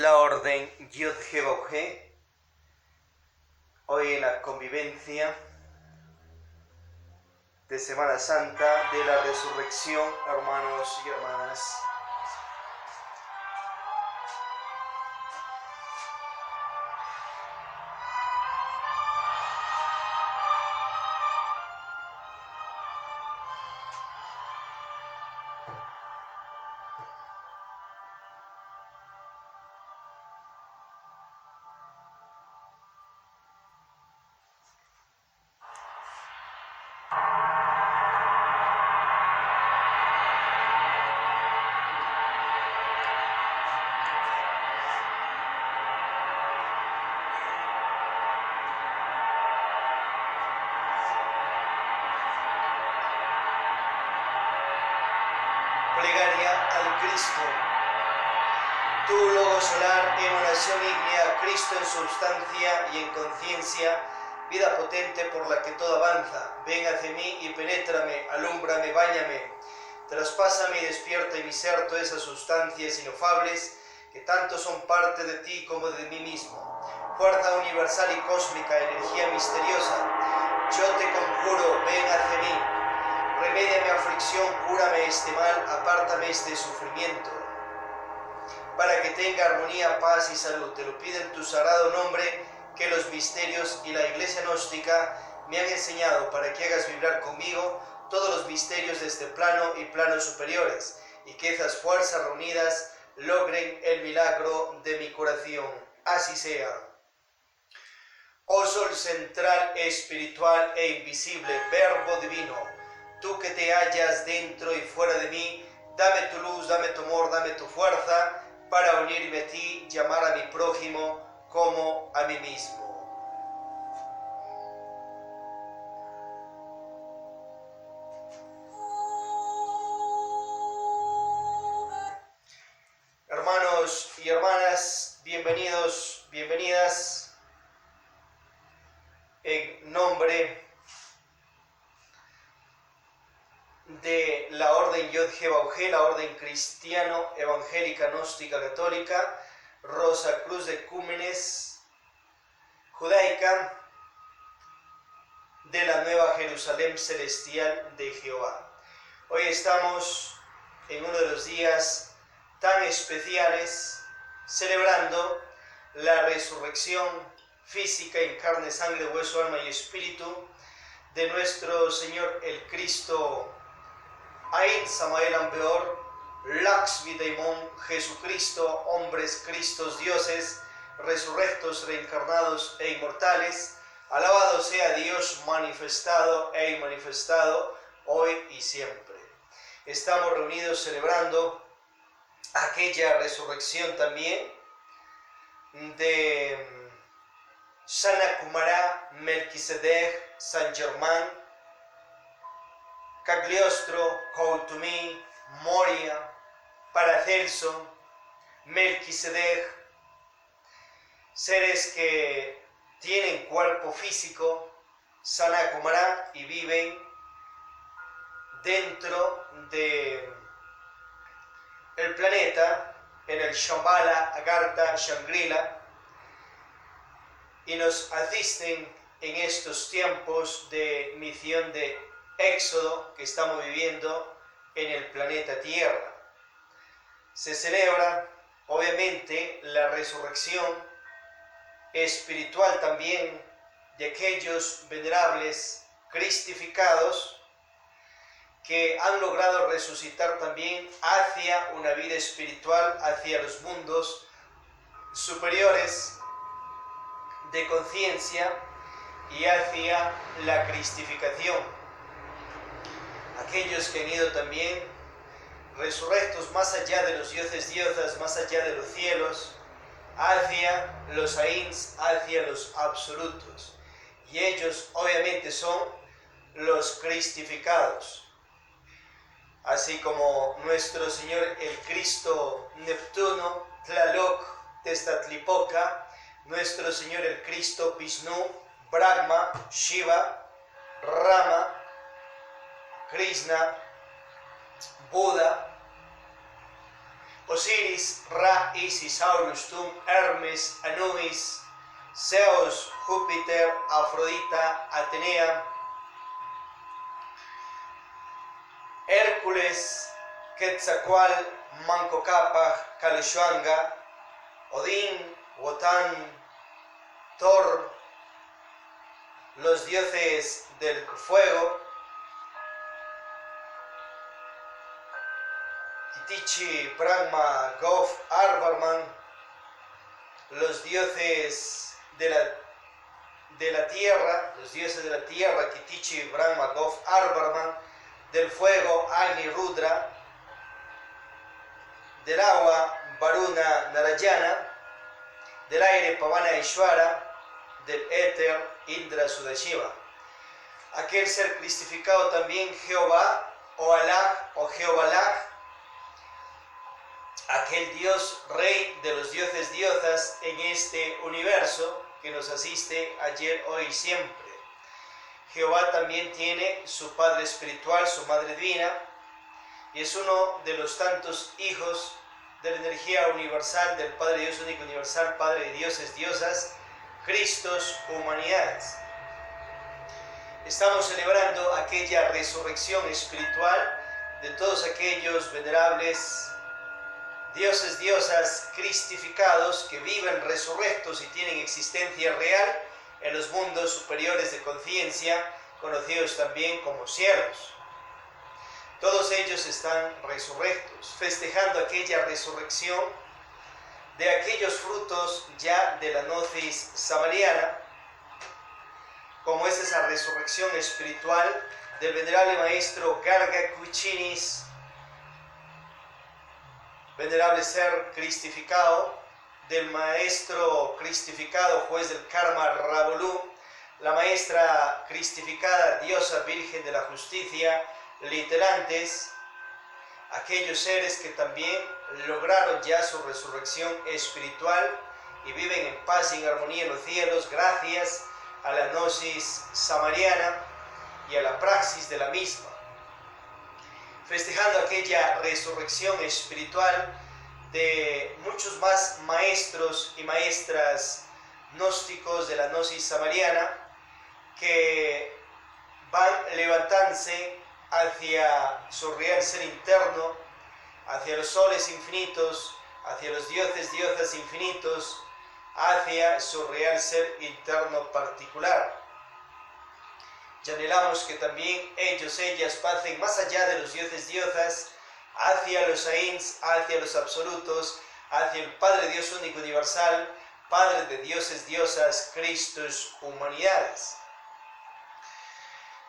la orden Yod-He-Bauj-He, hoy en la convivencia de Semana Santa de la Resurrección, hermanos y hermanas. Plegaria al Cristo. Tú, Logo solar, emanación ígnea, Cristo en substancia y en conciencia, vida potente por la que todo avanza, ven hacia mí y penétrame, alúmbrame, báñame, traspásame y despierta en mi ser todas esas sustancias inofables que tanto son parte de ti como de mí mismo. Fuerza universal y cósmica, energía misteriosa, yo te conjuro, ven hacia mí. Remedia mi aflicción, cúrame este mal, apártame este sufrimiento, para que tenga armonía, paz y salud. Te lo pido en tu sagrado nombre, que los misterios y la Iglesia gnóstica me han enseñado, para que hagas vibrar conmigo todos los misterios de este plano y planos superiores, y que esas fuerzas reunidas logren el milagro de mi curación. Así sea. Oh Sol central, espiritual e invisible, Verbo divino, tú que te hallas dentro y fuera de mí, dame tu luz, dame tu amor, dame tu fuerza, para unirme a ti, llamar a mi prójimo como a mí mismo. Hermanos y hermanas, bienvenidos, bienvenidas, en nombre de la orden Yod-He-Bauj-He, la orden cristiano, evangélica, gnóstica, católica, Rosa Cruz de Cúmenes, judaica, de la Nueva Jerusalén celestial de Jehová. Hoy estamos en uno de los días tan especiales, celebrando la resurrección física en carne, sangre, hueso, alma y espíritu de nuestro Señor el Cristo, Ain Samael Ambeor, Laxvi Daimon, Jesucristo, hombres, Cristos, dioses, resurrectos, reencarnados e inmortales. Alabado sea Dios manifestado e inmanifestado, hoy y siempre. Estamos reunidos celebrando aquella resurrección también de Sanna-Kumara, Melquisedec, San Germán, Cagliostro, Coutumi, Moria, Paracelso, Melquisedec, seres que tienen cuerpo físico, Sanna-Kumara, y viven dentro de el planeta, en el Shambhala, Agartha, Shangri-La, y nos asisten en estos tiempos de misión de éxodo que estamos viviendo en el planeta Tierra. Se celebra, obviamente, la resurrección espiritual también de aquellos venerables cristificados que han logrado resucitar también hacia una vida espiritual, hacia los mundos superiores de conciencia y hacia la cristificación. Aquellos que han ido también resurrectos más allá de los dioses, diosas, más allá de los cielos, hacia los Ains, hacia los absolutos. Y ellos obviamente son los cristificados. Así como nuestro Señor el Cristo Neptuno, Tlaloc, Tezcatlipoca, nuestro Señor el Cristo Vishnu, Brahma, Shiva, Rama, Krishna, Buda, Osiris, Ra, Isis, Horus, Tum, Hermes, Anubis, Zeus, Júpiter, Afrodita, Atenea, Hércules, Quetzalcoatl, Manco Cápac, Kaleshwanga, Odín, Wotan, Thor, los dioses del fuego, Kitichi, Brahma, Gof, Arbarman, los dioses de la tierra, Kitichi, Brahma, Gof, Arbarman, del fuego, Agni, Rudra, del agua, Varuna, Narayana, del aire, Pavana, Ishvara, del éter, Indra, Sudashiva. Aquel ser cristificado también, Jehová, o Alaj, o Jehobalaj, aquel Dios, Rey de los dioses, diosas en este universo que nos asiste ayer, hoy y siempre. Jehová también tiene su Padre espiritual, su Madre divina, y es uno de los tantos hijos de la energía universal del Padre Dios único universal, Padre de dioses, diosas, Cristos, humanidades. Estamos celebrando aquella resurrección espiritual de todos aquellos venerables dioses, diosas cristificados que viven resurrectos y tienen existencia real en los mundos superiores de conciencia, conocidos también como cielos. Todos ellos están resurrectos, festejando aquella resurrección de aquellos frutos ya de la gnosis samariana, como es esa resurrección espiritual del venerable maestro Garga Kuchinis, venerable ser cristificado, del maestro cristificado, juez del karma Ravolú, la maestra cristificada, diosa virgen de la justicia, literantes, aquellos seres que también lograron ya su resurrección espiritual y viven en paz y en armonía en los cielos gracias a la gnosis samariana y a la praxis de la misma. Festejando aquella resurrección espiritual de muchos más maestros y maestras gnósticos de la gnosis samariana que van levantándose hacia su real ser interno, hacia los soles infinitos, hacia los dioses, diosas infinitos, hacia su real ser interno particular. Y anhelamos que también ellos, ellas pasen más allá de los dioses, diosas, hacia los Ains, hacia los absolutos, hacia el Padre Dios único universal, Padre de dioses, diosas, Cristos, humanidades.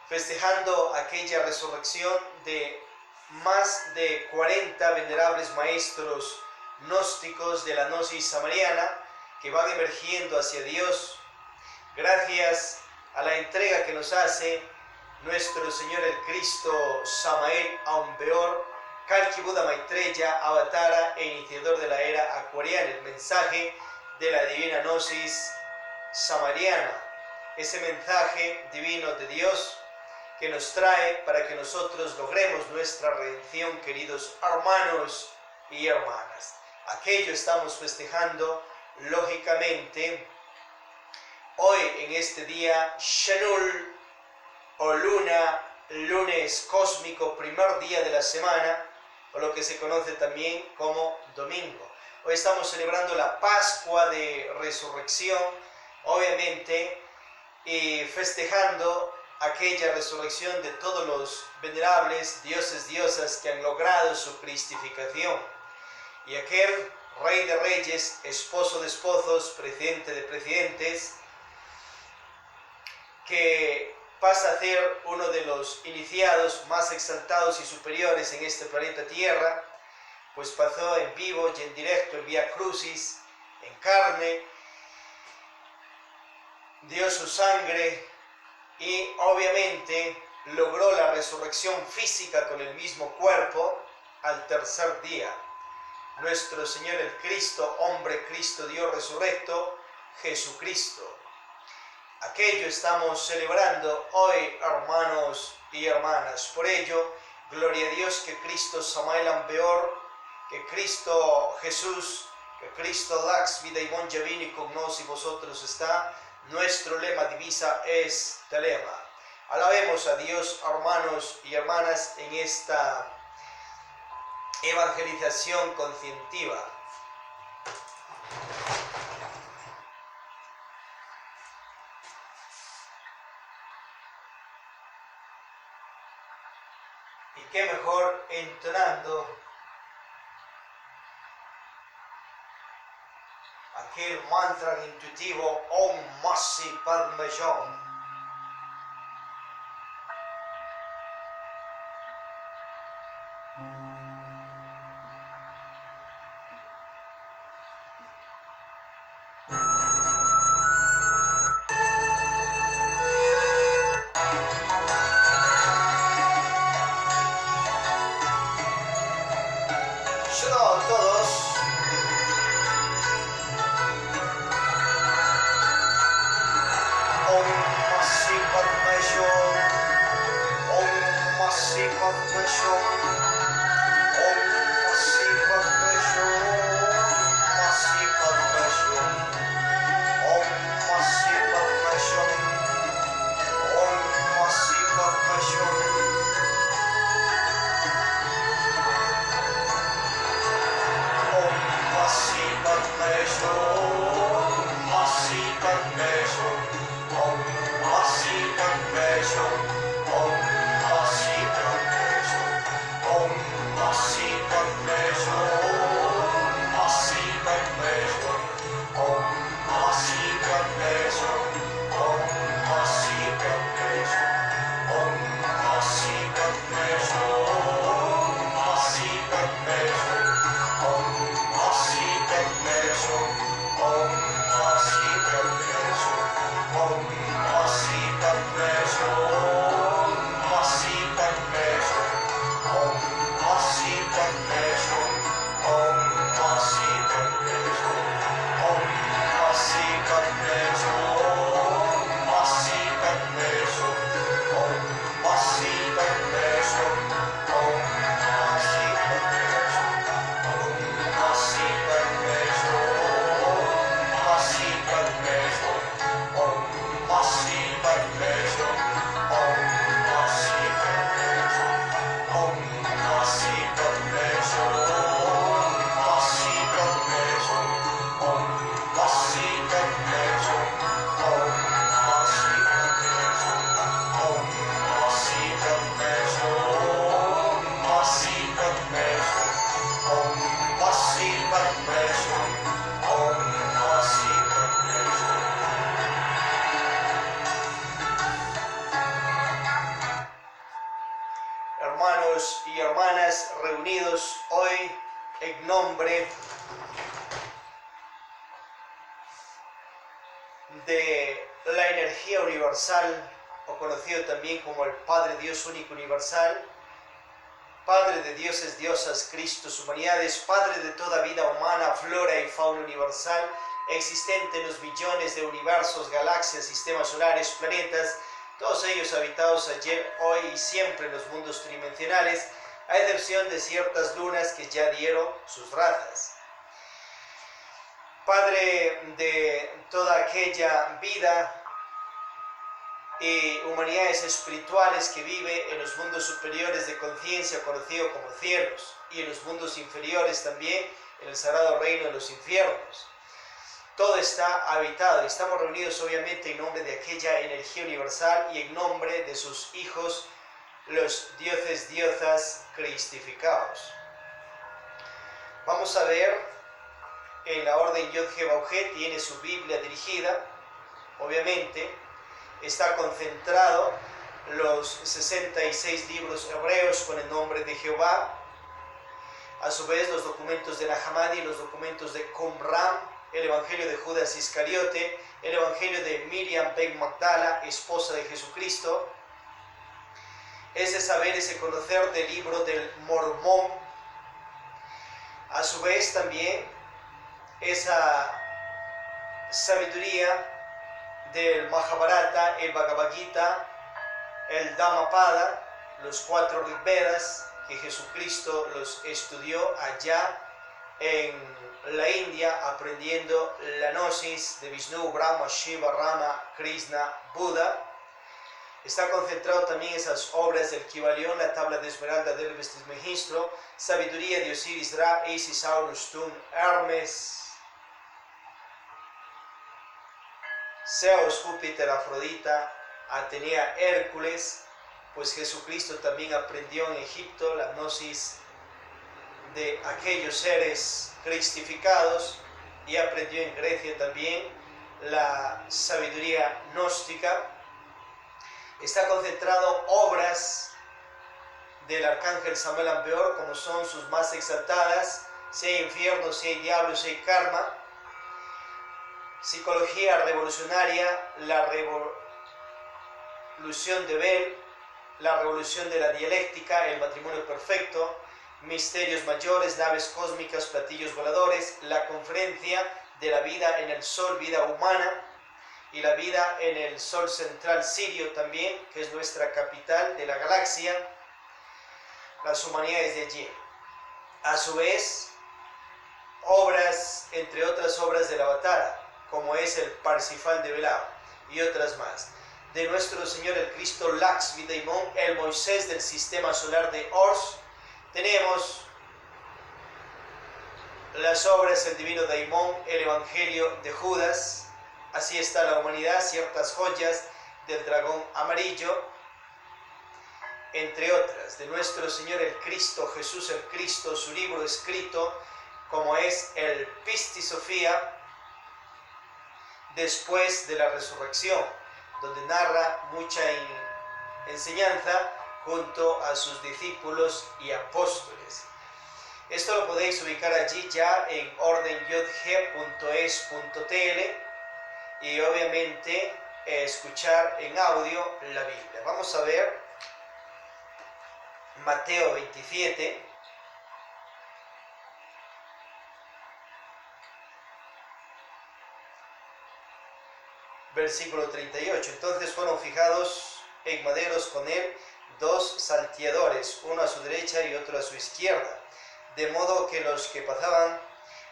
Festejando aquella resurrección de más de 40 venerables maestros gnósticos de la gnosis samariana que van emergiendo hacia Dios, gracias a la entrega que nos hace nuestro Señor el Cristo Samael Aumbeor, Kalki Buda Maitreya, Avatara e iniciador de la era acuariana, el mensaje de la divina gnosis samariana, ese mensaje divino de Dios que nos trae para que nosotros logremos nuestra redención, queridos hermanos y hermanas. Aquello estamos festejando, lógicamente, hoy en este día Shanul o luna, lunes cósmico, primer día de la semana, o lo que se conoce también como domingo. Hoy estamos celebrando la Pascua de Resurrección, obviamente, y festejando aquella resurrección de todos los venerables dioses, diosas que han logrado su cristificación. Y aquel Rey de Reyes, Esposo de Esposos, Presidente de Presidentes, que pasa a ser uno de los iniciados más exaltados y superiores en este planeta Tierra, pues pasó en vivo y en directo el Vía Crucis, en carne, dio su sangre y obviamente logró la resurrección física con el mismo cuerpo al tercer día. Nuestro Señor el Cristo, hombre Cristo, Dios resurrecto, Jesucristo. Aquello estamos celebrando hoy, hermanos y hermanas. Por ello, gloria a Dios que Cristo Samael Aumbeor que Cristo Jesús, que Cristo Lax, vida y bon vini con nos y vosotros está. Nuestro lema divisa es telema. Alabemos a Dios, hermanos y hermanas, en esta evangelización conscientiva. Y qué mejor entonando aquel mantra intuitivo Om Masi Padme Hum. Hermanos y hermanas reunidos hoy en nombre de la energía universal, o conocido también como el Padre Dios único universal, Padre de dioses, diosas, Cristos, humanidades, Padre de toda vida humana, flora y fauna universal, existente en los billones de universos, galaxias, sistemas solares, planetas, todos ellos habitados ayer, hoy y siempre en los mundos tridimensionales, a excepción de ciertas lunas que ya dieron sus razas. Padre de toda aquella vida y humanidades espirituales que vive en los mundos superiores de conciencia, conocido como cielos, y en los mundos inferiores también, en el sagrado reino de los infiernos. Todo está habitado y estamos reunidos obviamente en nombre de aquella energía universal y en nombre de sus hijos, los dioses, diosas cristificados. Vamos a ver en la orden Yod-He-Vau-He, tiene su Biblia dirigida, obviamente, está concentrado los 66 libros hebreos con el nombre de Jehová, a su vez los documentos de Nahamadi, los documentos de Qumran, el Evangelio de Judas Iscariote, el Evangelio de Miriam Ben Magdala, esposa de Jesucristo, ese saber, ese conocer del libro del Mormón, a su vez también esa sabiduría del Mahabharata, el Bhagavad Gita, el Dhammapada, los 4 Rigvedas, que Jesucristo los estudió allá en la India, aprendiendo la gnosis de Vishnu, Brahma, Shiva, Rama, Krishna, Buda. Está concentrado también en esas obras del Kybalión, la tabla de esmeralda del Vestmegistro, sabiduría de Osiris, Ra, Isis, Horus, Tun, Hermes, Zeus, Júpiter, Afrodita, Atenea, Hércules, pues Jesucristo también aprendió en Egipto la gnosis de aquellos seres cristificados y aprendió en Grecia también la sabiduría gnóstica. Está concentrado obras del arcángel Samuel Ampeor, como son sus más exaltadas, si hay infierno, si hay diablo, si hay karma. Psicología revolucionaria, la revolución de Bell, la revolución de la dialéctica, el matrimonio perfecto, misterios mayores, naves cósmicas, platillos voladores, la conferencia de la vida en el sol, vida humana, y la vida en el sol central sirio también, que es nuestra capital de la galaxia, las humanidades de allí. A su vez, obras, entre otras obras del Avatar, como es el Parsifal de Velao y otras más. De nuestro Señor el Cristo Lakshmi Daimon, el Moisés del sistema solar de Ors, tenemos las obras del divino Daimon, el Evangelio de Judas, así está la humanidad, ciertas joyas del dragón amarillo, entre otras. De nuestro Señor el Cristo, Jesús el Cristo, su libro escrito, como es el Pisti Sofía, después de la resurrección, donde narra mucha enseñanza junto a sus discípulos y apóstoles. Esto lo podéis ubicar allí ya en ordenyodg.es.tl y obviamente escuchar en audio la Biblia. Vamos a ver Mateo 27. Versículo 38. Entonces fueron fijados en maderos con él 2 salteadores, uno a su derecha y otro a su izquierda, de modo que los que pasaban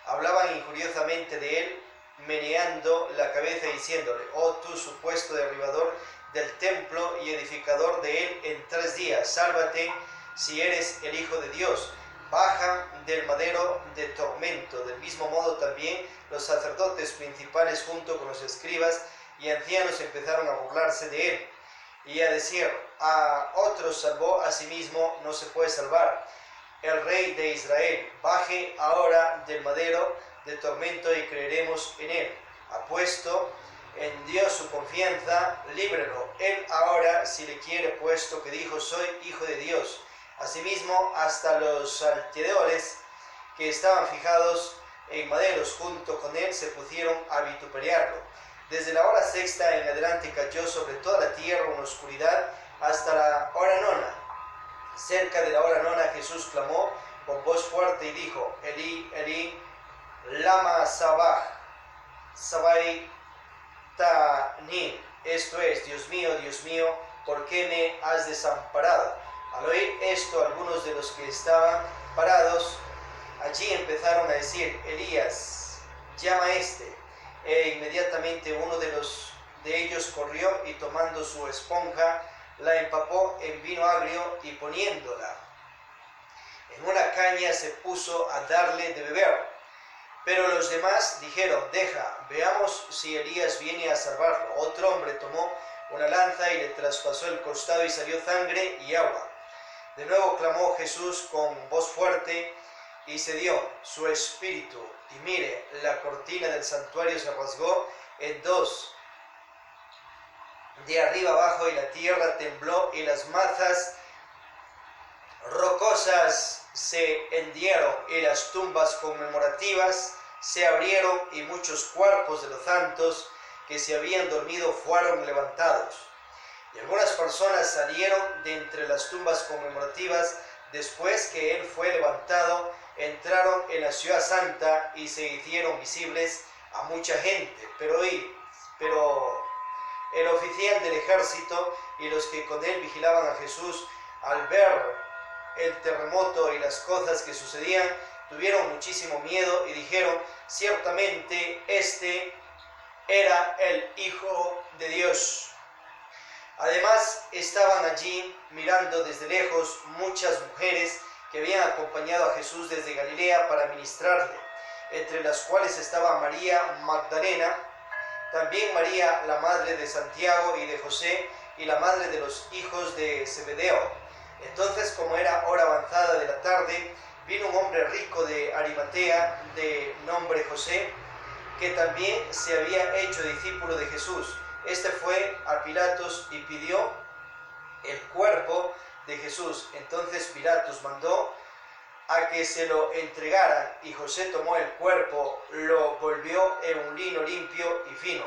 hablaban injuriosamente de él, meneando la cabeza y diciéndole: oh tú supuesto derribador del templo y edificador de él en 3 días, sálvate si eres el Hijo de Dios, baja del madero de tormento. Del mismo modo también los sacerdotes principales junto con los escribas y ancianos empezaron a burlarse de él y a decir: a otros salvó, a sí mismo no se puede salvar. El rey de Israel, baje ahora del madero de tormento y creeremos en él. Ha puesto en Dios su confianza, líbrelo él ahora si le quiere, puesto que dijo: soy hijo de Dios. Asimismo, hasta los salteadores que estaban fijados en maderos junto con él se pusieron a vituperiarlo. Desde la hora 6 en adelante cayó sobre toda la tierra una oscuridad hasta la hora 9. Cerca de la hora 9 Jesús clamó con voz fuerte y dijo: Elí, Elí, lama sabachthani. Esto es: Dios mío, ¿por qué me has desamparado? Al oír esto, algunos de los que estaban parados allí empezaron a decir: Elías, llama a este. E inmediatamente uno de ellos corrió y tomando su esponja la empapó en vino agrio y poniéndola en una caña se puso a darle de beber. Pero los demás dijeron: deja, veamos si Elías viene a salvarlo. Otro hombre tomó una lanza y le traspasó el costado y salió sangre y agua. De nuevo clamó Jesús con voz fuerte y se dio su espíritu. Y mire, la cortina del santuario se rasgó en 2, de arriba abajo, y la tierra tembló y las masas rocosas se hendieron y las tumbas conmemorativas se abrieron y muchos cuerpos de los santos que se habían dormido fueron levantados. Y algunas personas salieron de entre las tumbas conmemorativas después que él fue levantado, entraron en la ciudad santa y se hicieron visibles a mucha gente. Pero el oficial del ejército y los que con él vigilaban a Jesús, al ver el terremoto y las cosas que sucedían, tuvieron muchísimo miedo y dijeron: ciertamente este era el Hijo de Dios. Además, estaban allí mirando desde lejos muchas mujeres que habían acompañado a Jesús desde Galilea para ministrarle, entre las cuales estaba María Magdalena, también María, la madre de Santiago y de José, y la madre de los hijos de Zebedeo. Entonces, como era hora avanzada de la tarde, vino un hombre rico de Arimatea, de nombre José, que también se había hecho discípulo de Jesús. Este fue a Pilatos y pidió el cuerpo de Jesús. Entonces Pilatos mandó a que se lo entregaran, y José tomó el cuerpo, lo volvió en un lino limpio y fino,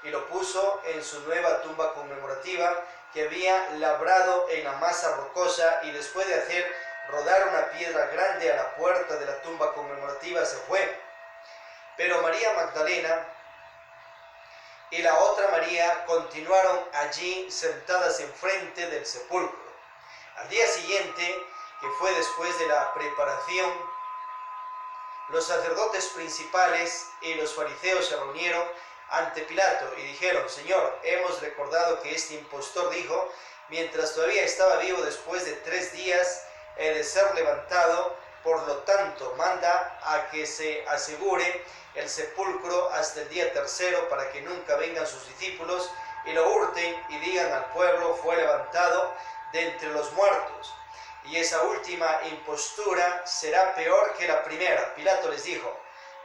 y lo puso en su nueva tumba conmemorativa que había labrado en la masa rocosa, y después de hacer rodar una piedra grande a la puerta de la tumba conmemorativa se fue. Pero María Magdalena y la otra María continuaron allí sentadas enfrente del sepulcro. Al día siguiente, que fue después de la preparación, los sacerdotes principales y los fariseos se reunieron ante Pilato y dijeron: Señor, hemos recordado que este impostor dijo, mientras todavía estaba vivo, después de 3 días he de ser levantado. Por lo tanto, manda a que se asegure el sepulcro hasta el día tercero, para que nunca vengan sus discípulos y lo hurten y digan al pueblo: fue levantado de entre los muertos. Y esa última impostura será peor que la primera. Pilato les dijo: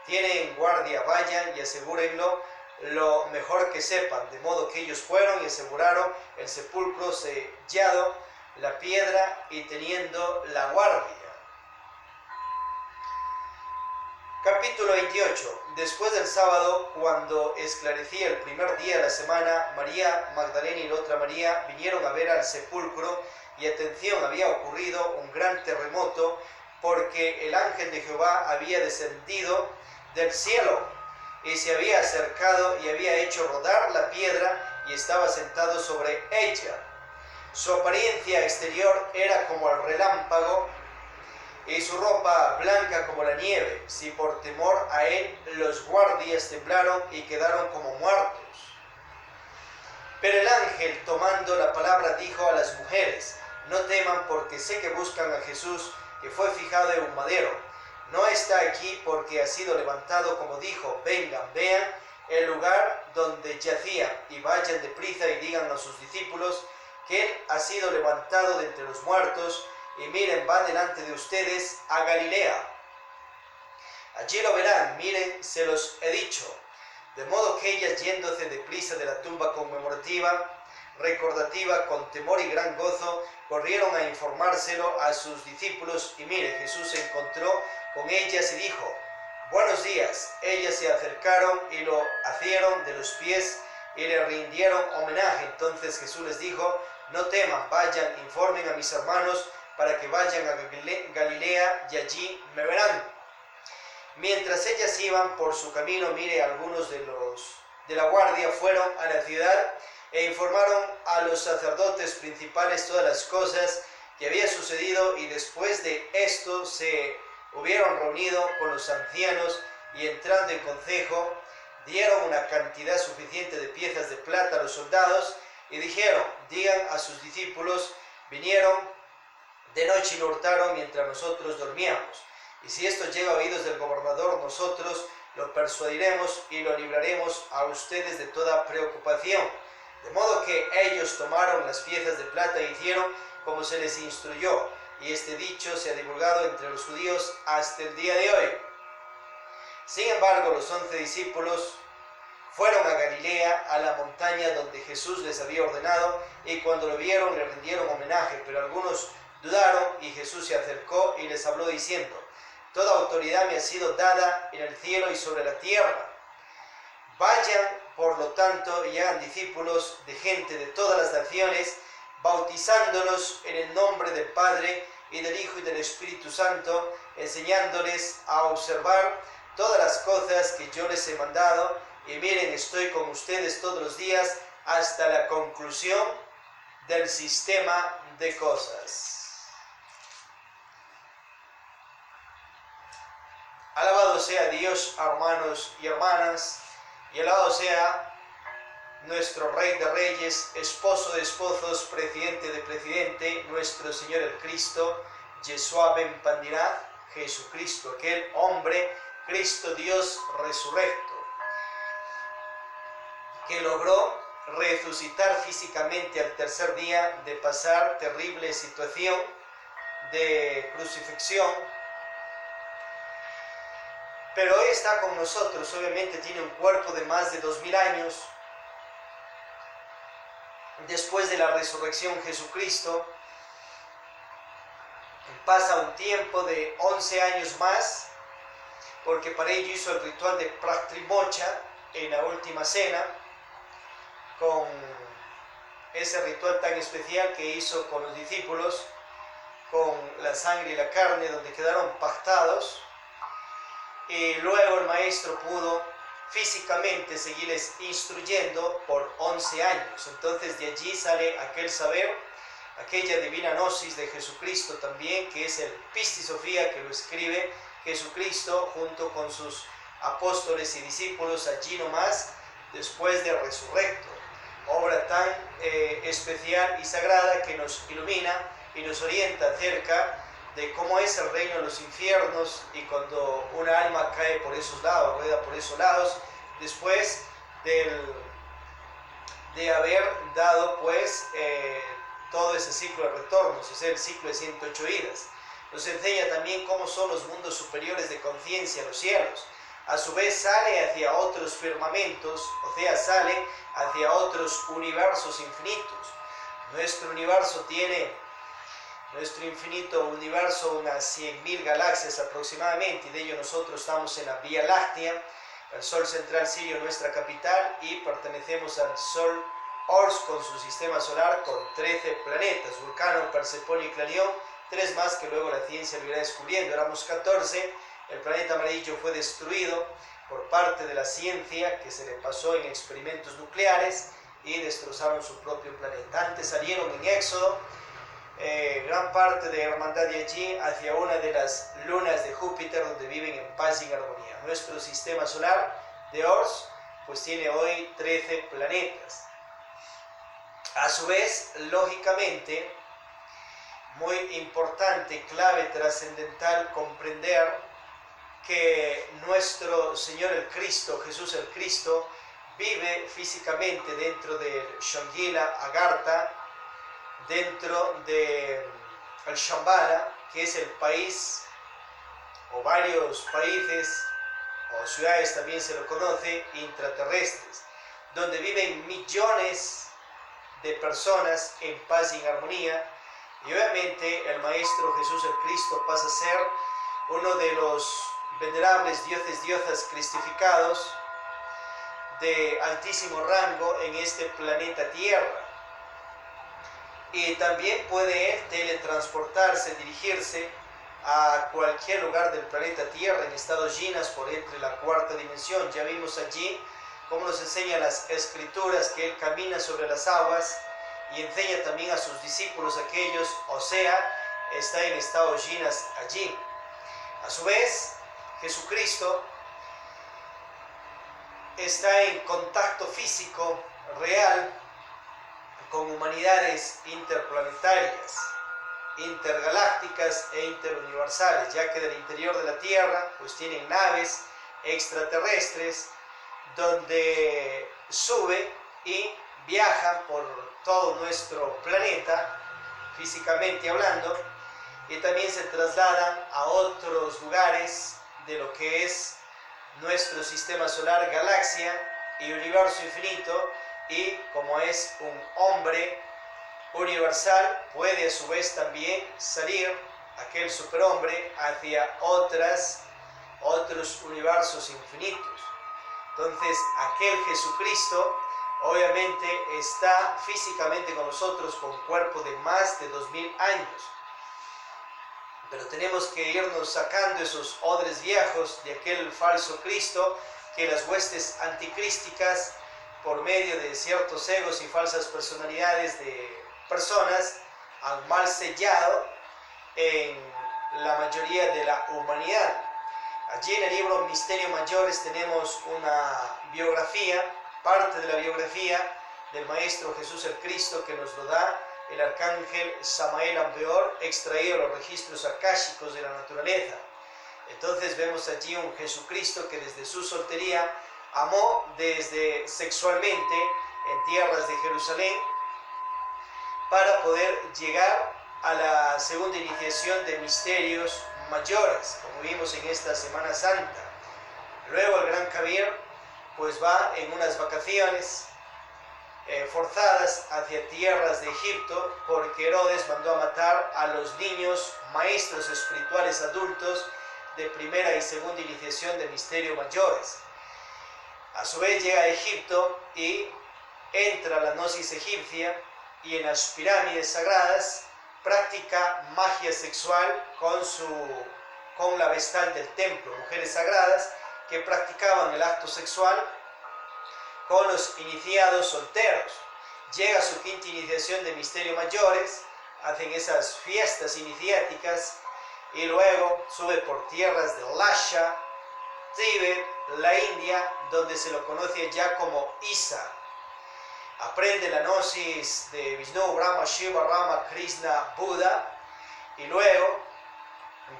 tienen guardia, vayan y asegúrenlo lo mejor que sepan. De modo que ellos fueron y aseguraron el sepulcro, sellado la piedra y teniendo la guardia. Capítulo 28. Después del sábado, cuando esclarecía el primer día de la semana, María Magdalena y la otra María vinieron a ver al sepulcro, y atención, había ocurrido un gran terremoto, porque el ángel de Jehová había descendido del cielo y se había acercado y había hecho rodar la piedra y estaba sentado sobre ella. Su apariencia exterior era como el relámpago y su ropa blanca como la nieve. Si por temor a él los guardias temblaron y quedaron como muertos. Pero el ángel, tomando la palabra, dijo a las mujeres: no teman, porque sé que buscan a Jesús, que fue fijado en un madero. No está aquí, porque ha sido levantado como dijo. Vengan, vean el lugar donde yacía, y vayan deprisa y digan a sus discípulos que él ha sido levantado de entre los muertos. Y miren, va delante de ustedes a Galilea. Allí lo verán, miren, se los he dicho. De modo que ellas, yéndose deprisa de la tumba conmemorativa, recordativa, con temor y gran gozo, corrieron a informárselo a sus discípulos. Y mire, Jesús se encontró con ellas y dijo: buenos días. Ellas se acercaron y lo asieron de los pies y le rindieron homenaje. Entonces Jesús les dijo: no teman, vayan, informen a mis hermanos, para que vayan a Galilea, y allí me verán. Mientras ellas iban por su camino, mire, algunos de la guardia fueron a la ciudad e informaron a los sacerdotes principales todas las cosas que había sucedido, y después de esto se hubieron reunido con los ancianos, y entrando en consejo dieron una cantidad suficiente de piezas de plata a los soldados y dijeron: digan a sus discípulos: vinieron de noche y lo hurtaron mientras nosotros dormíamos. Y si esto llega a oídos del gobernador, nosotros lo persuadiremos y lo libraremos a ustedes de toda preocupación. De modo que ellos tomaron las piezas de plata e hicieron como se les instruyó, y este dicho se ha divulgado entre los judíos hasta el día de hoy. Sin embargo, los 11 discípulos fueron a Galilea, a la montaña donde Jesús les había ordenado, y cuando lo vieron le rindieron homenaje, pero algunos dudaron. Y Jesús se acercó y les habló diciendo: toda autoridad me ha sido dada en el cielo y sobre la tierra. Vayan, por lo tanto, y hagan discípulos de gente de todas las naciones, bautizándolos en el nombre del Padre y del Hijo y del Espíritu Santo, enseñándoles a observar todas las cosas que yo les he mandado. Y miren, estoy con ustedes todos los días hasta la conclusión del sistema de cosas. Alabado sea Dios, hermanos y hermanas, y alabado sea nuestro Rey de Reyes, esposo de esposos, presidente de presidente, nuestro Señor el Cristo, Yeshua ben Pandirath, Jesucristo, aquel hombre, Cristo Dios resurrecto, que logró resucitar físicamente al tercer día de pasar terrible situación de crucifixión, pero hoy está con nosotros. Obviamente tiene un cuerpo de más de 2000 años. Después de la resurrección Jesucristo, pasa un tiempo de 11 años más, porque para ello hizo el ritual de Pratrimocha en la última cena, con ese ritual tan especial que hizo con los discípulos, con la sangre y la carne, donde quedaron pactados, y luego el maestro pudo físicamente seguirles instruyendo por 11 años. Entonces de allí sale aquel saber, aquella divina gnosis de Jesucristo también, que es el Pistis Sophia, que lo escribe Jesucristo junto con sus apóstoles y discípulos allí nomás, después de resurrecto. Obra tan especial y sagrada que nos ilumina y nos orienta acerca de cómo es el reino de los infiernos, y cuando una alma cae por esos lados, rueda por esos lados, después de haber dado pues todo ese ciclo de retornos, es el ciclo de 108 vidas. Nos enseña también cómo son los mundos superiores de conciencia, los cielos. A su vez sale hacia otros firmamentos, o sea, sale hacia otros universos infinitos. Nuestro universo tiene, nuestro infinito universo, unas 100.000 galaxias aproximadamente, y de ello nosotros estamos en la Vía Láctea, el Sol central Sirio, nuestra capital, y pertenecemos al Sol Ors con su sistema solar, con 13 planetas, Vulcano, Persefone y Clarión, 3 más que luego la ciencia lo irá descubriendo. Éramos 14, el planeta amarillo fue destruido por parte de la ciencia, que se le pasó en experimentos nucleares, y destrozaron su propio planeta. Antes salieron en Éxodo gran parte de hermandad de allí hacia una de las lunas de Júpiter, donde viven en paz y en armonía. Nuestro sistema solar de Ors pues tiene hoy 13 planetas. A su vez, lógicamente, muy importante, clave, trascendental comprender que nuestro Señor el Cristo, Jesús el Cristo, vive físicamente dentro del Shangila Agartha, dentro del Shambhala, que es el país, o varios países, o ciudades también se lo conoce, intraterrestres, donde viven millones de personas en paz y en armonía. Y obviamente el Maestro Jesús el Cristo pasa a ser uno de los venerables dioses, diosas cristificados de altísimo rango en este planeta Tierra. Y también puede él teletransportarse, dirigirse a cualquier lugar del planeta Tierra en estados yinas por entre la cuarta dimensión. Ya vimos allí cómo nos enseñan las escrituras que él camina sobre las aguas, y enseña también a sus discípulos aquellos, o sea, está en estados yinas allí. A su vez, Jesucristo está en contacto físico real con humanidades interplanetarias, intergalácticas e interuniversales, ya que del interior de la Tierra pues tienen naves extraterrestres donde suben y viajan por todo nuestro planeta, físicamente hablando, y también se trasladan a otros lugares de lo que es nuestro sistema solar, galaxia y universo infinito, y como es un hombre universal, puede a su vez también salir aquel superhombre hacia otros universos infinitos. Entonces aquel Jesucristo obviamente está físicamente con nosotros con un cuerpo de más de 2000 años. Pero tenemos que irnos sacando esos odres viejos de aquel falso Cristo que las huestes anticrísticas, por medio de ciertos egos y falsas personalidades de personas, han mal sellado en la mayoría de la humanidad. Allí en el libro Misterios Mayores tenemos una biografía, parte de la biografía del Maestro Jesús el Cristo, que nos lo da el arcángel Samael Ambeor, extraído de los registros akáshicos de la naturaleza. Entonces vemos allí un Jesucristo que desde su soltería amó desde sexualmente en tierras de Jerusalén para poder llegar a la segunda iniciación de misterios mayores, como vimos en esta Semana Santa. Luego el gran Kabir pues va en unas vacaciones forzadas hacia tierras de Egipto, porque Herodes mandó a matar a los niños maestros espirituales adultos de primera y segunda iniciación de misterios mayores. A su vez llega a Egipto y entra a la gnosis egipcia, y en las pirámides sagradas practica magia sexual con la vestal del templo, mujeres sagradas que practicaban el acto sexual con los iniciados solteros. Llega a su quinta iniciación de misterios mayores, hacen esas fiestas iniciáticas y luego sube por tierras de Lasha, Tíbet, la India, donde se lo conoce ya como Isa. Aprende la gnosis de Vishnu, Brahma, Shiva, Rama, Krishna, Buda, y luego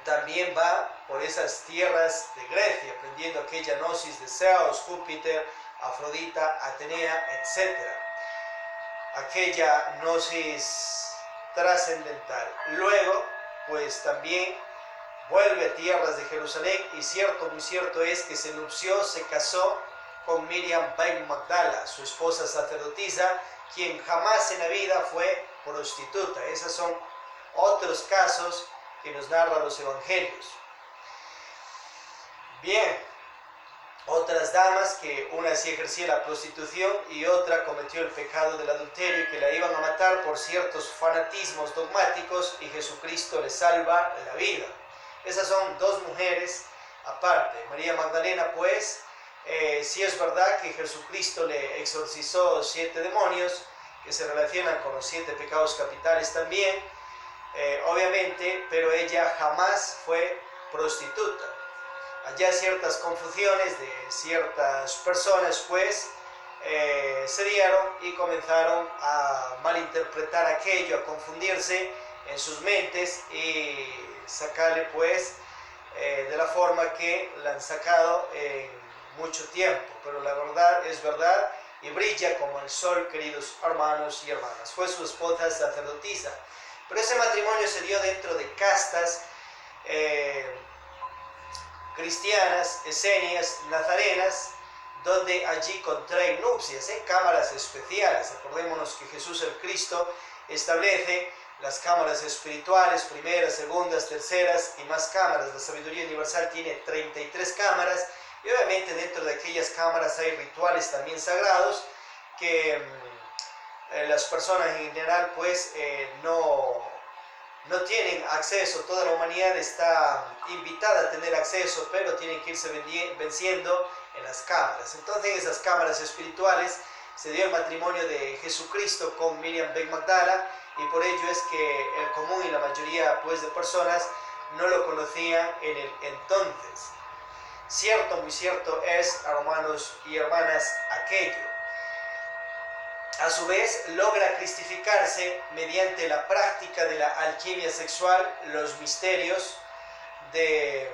también va por esas tierras de Grecia, aprendiendo aquella gnosis de Zeus, Júpiter, Afrodita, Atenea, etc. Aquella gnosis trascendental. Luego, pues también vuelve a tierras de Jerusalén, y muy cierto es que se nupció, se casó con Miriam Ben Magdala, su esposa sacerdotisa, quien jamás en la vida fue prostituta. Esos son otros casos que nos narran los evangelios. Bien, otras damas, que una sí ejercía la prostitución y otra cometió el pecado del adulterio, y que la iban a matar por ciertos fanatismos dogmáticos, y Jesucristo le salva la vida. Esas son dos mujeres aparte. María Magdalena, pues, sí es verdad que Jesucristo le exorcizó 7 demonios que se relacionan con los 7 pecados capitales también, obviamente, pero ella jamás fue prostituta. Allá ciertas confusiones de ciertas personas pues se dieron y comenzaron a malinterpretar aquello, a confundirse en sus mentes y sacarle pues de la forma que la han sacado en mucho tiempo. Pero la verdad es verdad y brilla como el sol, queridos hermanos y hermanas. Fue su esposa sacerdotisa, pero ese matrimonio se dio dentro de castas cristianas, esenias, nazarenas, donde allí contraen nupcias en cámaras especiales. Acordémonos que Jesús el Cristo establece las cámaras espirituales, primeras, segundas, terceras y más cámaras. La sabiduría universal tiene 33 cámaras, y obviamente dentro de aquellas cámaras hay rituales también sagrados que las personas en general pues no tienen acceso. Toda la humanidad está invitada a tener acceso, pero tienen que irse venciendo en las cámaras. Entonces en esas cámaras espirituales se dio el matrimonio de Jesucristo con Miriam Ben Magdala, y por ello es que el común y la mayoría pues de personas no lo conocían en el entonces. Cierto, muy cierto es, hermanos y hermanas, aquello. A su vez, logra cristificarse mediante la práctica de la alquimia sexual, los misterios de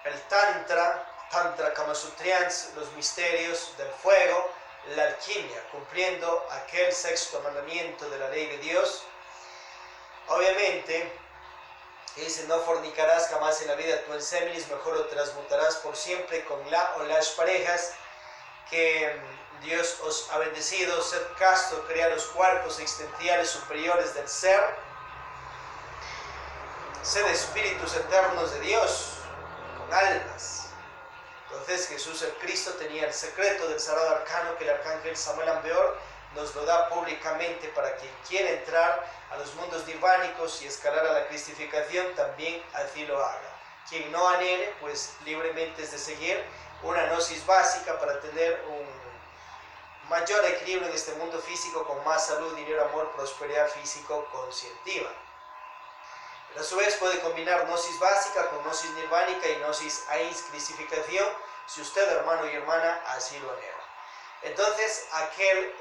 el Tantra Kamasutrians, los misterios del fuego, la alquimia, cumpliendo aquel 6º mandamiento de la ley de Dios. Obviamente, dice: no fornicarás jamás en la vida tu enseminis, mejor lo transmutarás por siempre con la o las parejas que Dios os ha bendecido. Sed casto, crea los cuerpos existenciales superiores del ser. Sed espíritus eternos de Dios, con almas. Entonces Jesús el Cristo tenía el secreto del sagrado arcano que el arcángel Samael Ambeor nos lo da públicamente para quien quiera entrar a los mundos divánicos y escalar a la cristificación, también así lo haga. Quien no anhele, pues libremente es de seguir una gnosis básica para tener un mayor equilibrio en este mundo físico, con más salud, dinero, amor, prosperidad físico conscientiva. A su vez puede combinar gnosis básica con gnosis nirvánica y gnosis eins, cristificación, si usted, hermano y hermana, así lo anhela. Entonces, aquel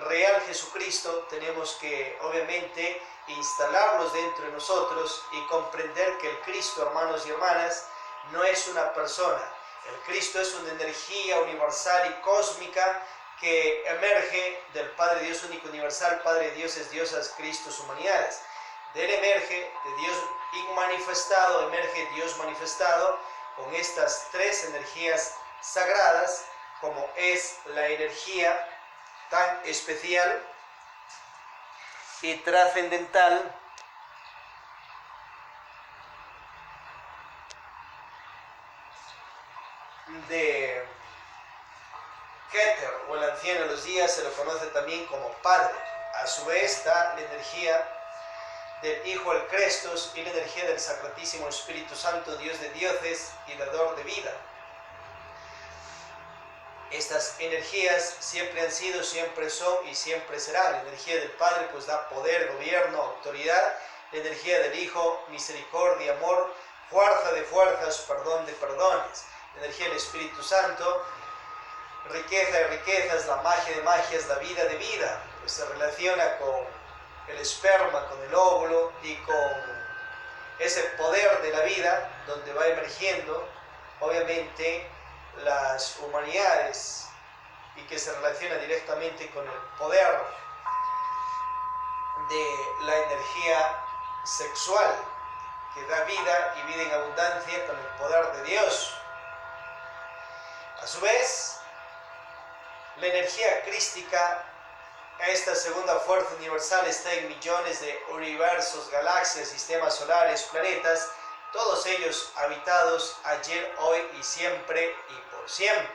real Jesucristo tenemos que, obviamente, instalarlos dentro de nosotros y comprender que el Cristo, hermanos y hermanas, no es una persona. El Cristo es una energía universal y cósmica que emerge del Padre Dios único universal, Padre de dioses, diosas, Cristos, humanidades. De él emerge, de Dios inmanifestado, emerge Dios manifestado, con estas tres energías sagradas, como es la energía tan especial y trascendental de Keter, o el anciano de los días, se lo conoce también como Padre. A su vez está la energía del Hijo el Crestos y la energía del Sacratísimo Espíritu Santo, Dios de dioses y dador de vida. Estas energías siempre han sido, siempre son y siempre serán. La energía del Padre pues da poder, gobierno, autoridad. La energía del Hijo, misericordia, amor, fuerza de fuerzas, perdón de perdones. La energía del Espíritu Santo, riqueza de riquezas, la magia de magias, la vida de vida. Pues se relaciona con el esperma, con el óvulo y con ese poder de la vida donde va emergiendo, obviamente, las humanidades y que se relaciona directamente con el poder de la energía sexual que da vida y vida en abundancia con el poder de Dios. A su vez, la energía crística, esta segunda fuerza universal, está en millones de universos, galaxias, sistemas solares, planetas, todos ellos habitados ayer, hoy y siempre y por siempre.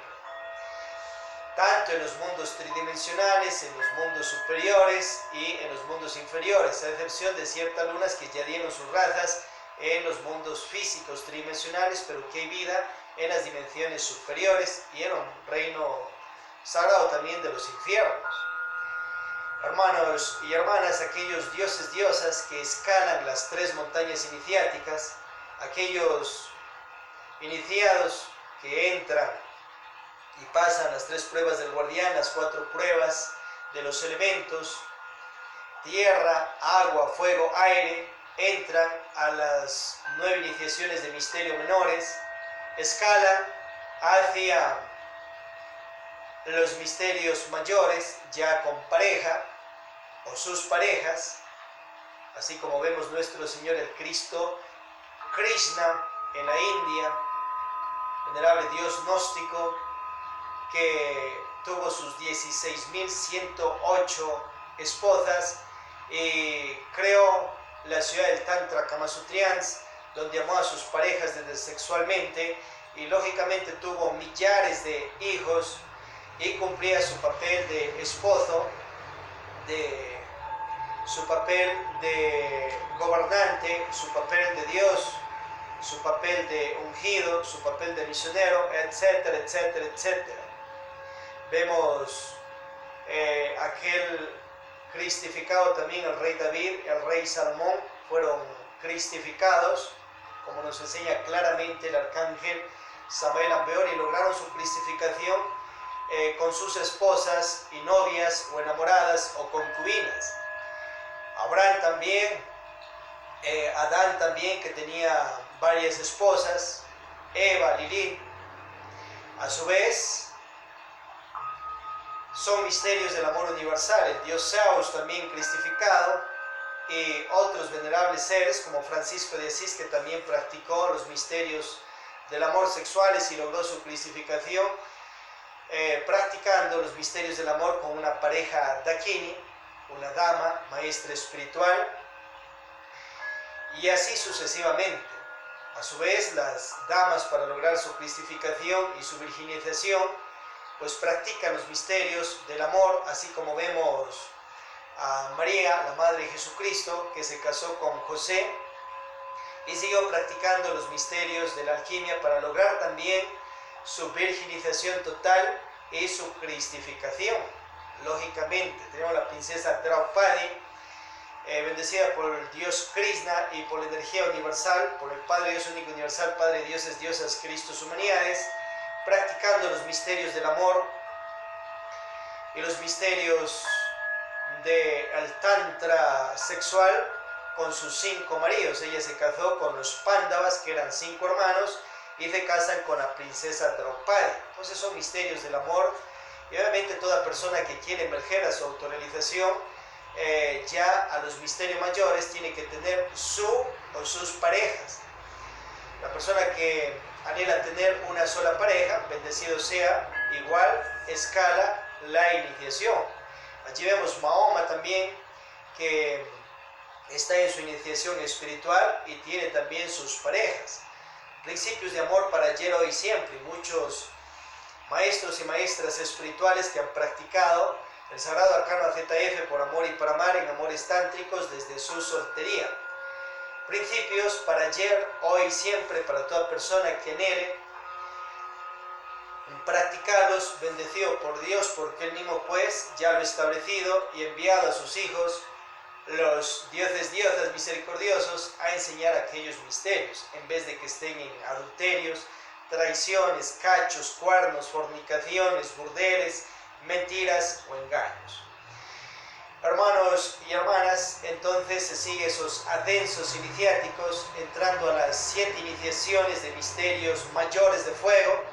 Tanto en los mundos tridimensionales, en los mundos superiores y en los mundos inferiores, a excepción de ciertas lunas que ya dieron sus razas en los mundos físicos tridimensionales, pero que hay vida en las dimensiones superiores y en un reino sagrado también de los infiernos. Hermanos y hermanas, aquellos dioses, diosas que escalan las tres montañas iniciáticas, aquellos iniciados que entran y pasan las tres pruebas del guardián, las cuatro pruebas de los elementos, tierra, agua, fuego, aire, entran a las 9 iniciaciones de misterio menores, escalan hacia los misterios mayores, ya con pareja o sus parejas, así como vemos nuestro Señor el Cristo, Krishna en la India, venerable Dios gnóstico, que tuvo sus 16.108 esposas y creó la ciudad del Tantra Kamasutrians, donde amó a sus parejas desde sexualmente y lógicamente tuvo millares de hijos y cumplía su papel de esposo, su papel de gobernante, su papel de Dios, su papel de ungido, su papel de misionero, etcétera, etcétera, etcétera. Vemos aquel cristificado también, el rey David, el rey Salomón, fueron cristificados, como nos enseña claramente el arcángel Samael Ambeor, y lograron su cristificación con sus esposas y novias o enamoradas o concubinas. Abraham también, Adán también, que tenía varias esposas, Eva, Lilith. A su vez, son misterios del amor universal. El dios Zeus también cristificado, y otros venerables seres como Francisco de Asís, que también practicó los misterios del amor sexuales y logró su cristificación, practicando los misterios del amor con una pareja dakini, una dama, maestra espiritual, y así sucesivamente. A su vez, las damas, para lograr su cristificación y su virginización, pues practican los misterios del amor, así como vemos a María, la Madre de Jesucristo, que se casó con José y siguió practicando los misterios de la alquimia para lograr también su virginización total y su cristificación. Lógicamente, tenemos la princesa Draupadi, bendecida por el Dios Krishna y por la energía universal, por el Padre Dios único universal, Padre de dioses, diosas, Cristos, humanidades, practicando los misterios del amor y los misterios del tantra sexual con sus 5 maridos. Ella se casó con los Pándavas, que eran 5 hermanos, y se casan con la princesa Draupadi. Entonces son misterios del amor, y obviamente toda persona que quiere emerger a su autorrealización, ya a los misterios mayores, tiene que tener su o sus parejas. La persona que anhela tener una sola pareja, bendecido sea, igual escala la iniciación. Allí vemos Mahoma también, que está en su iniciación espiritual y tiene también sus parejas. Principios de amor para ayer, hoy y siempre. Muchos maestros y maestras espirituales que han practicado el sagrado arcano ZF por amor y para amar en amores tántricos desde su soltería. Principios para ayer, hoy y siempre para toda persona que anhele practicarlos, bendecido por Dios, porque Él mismo pues ya lo ha establecido y enviado a sus hijos, los dioses, diosas misericordiosos, a enseñar aquellos misterios, en vez de que estén en adulterios, traiciones, cachos, cuernos, fornicaciones, burdeles, mentiras o engaños. Hermanos y hermanas, entonces se sigue esos ascensos iniciáticos, entrando a las 7 iniciaciones de misterios mayores de fuego,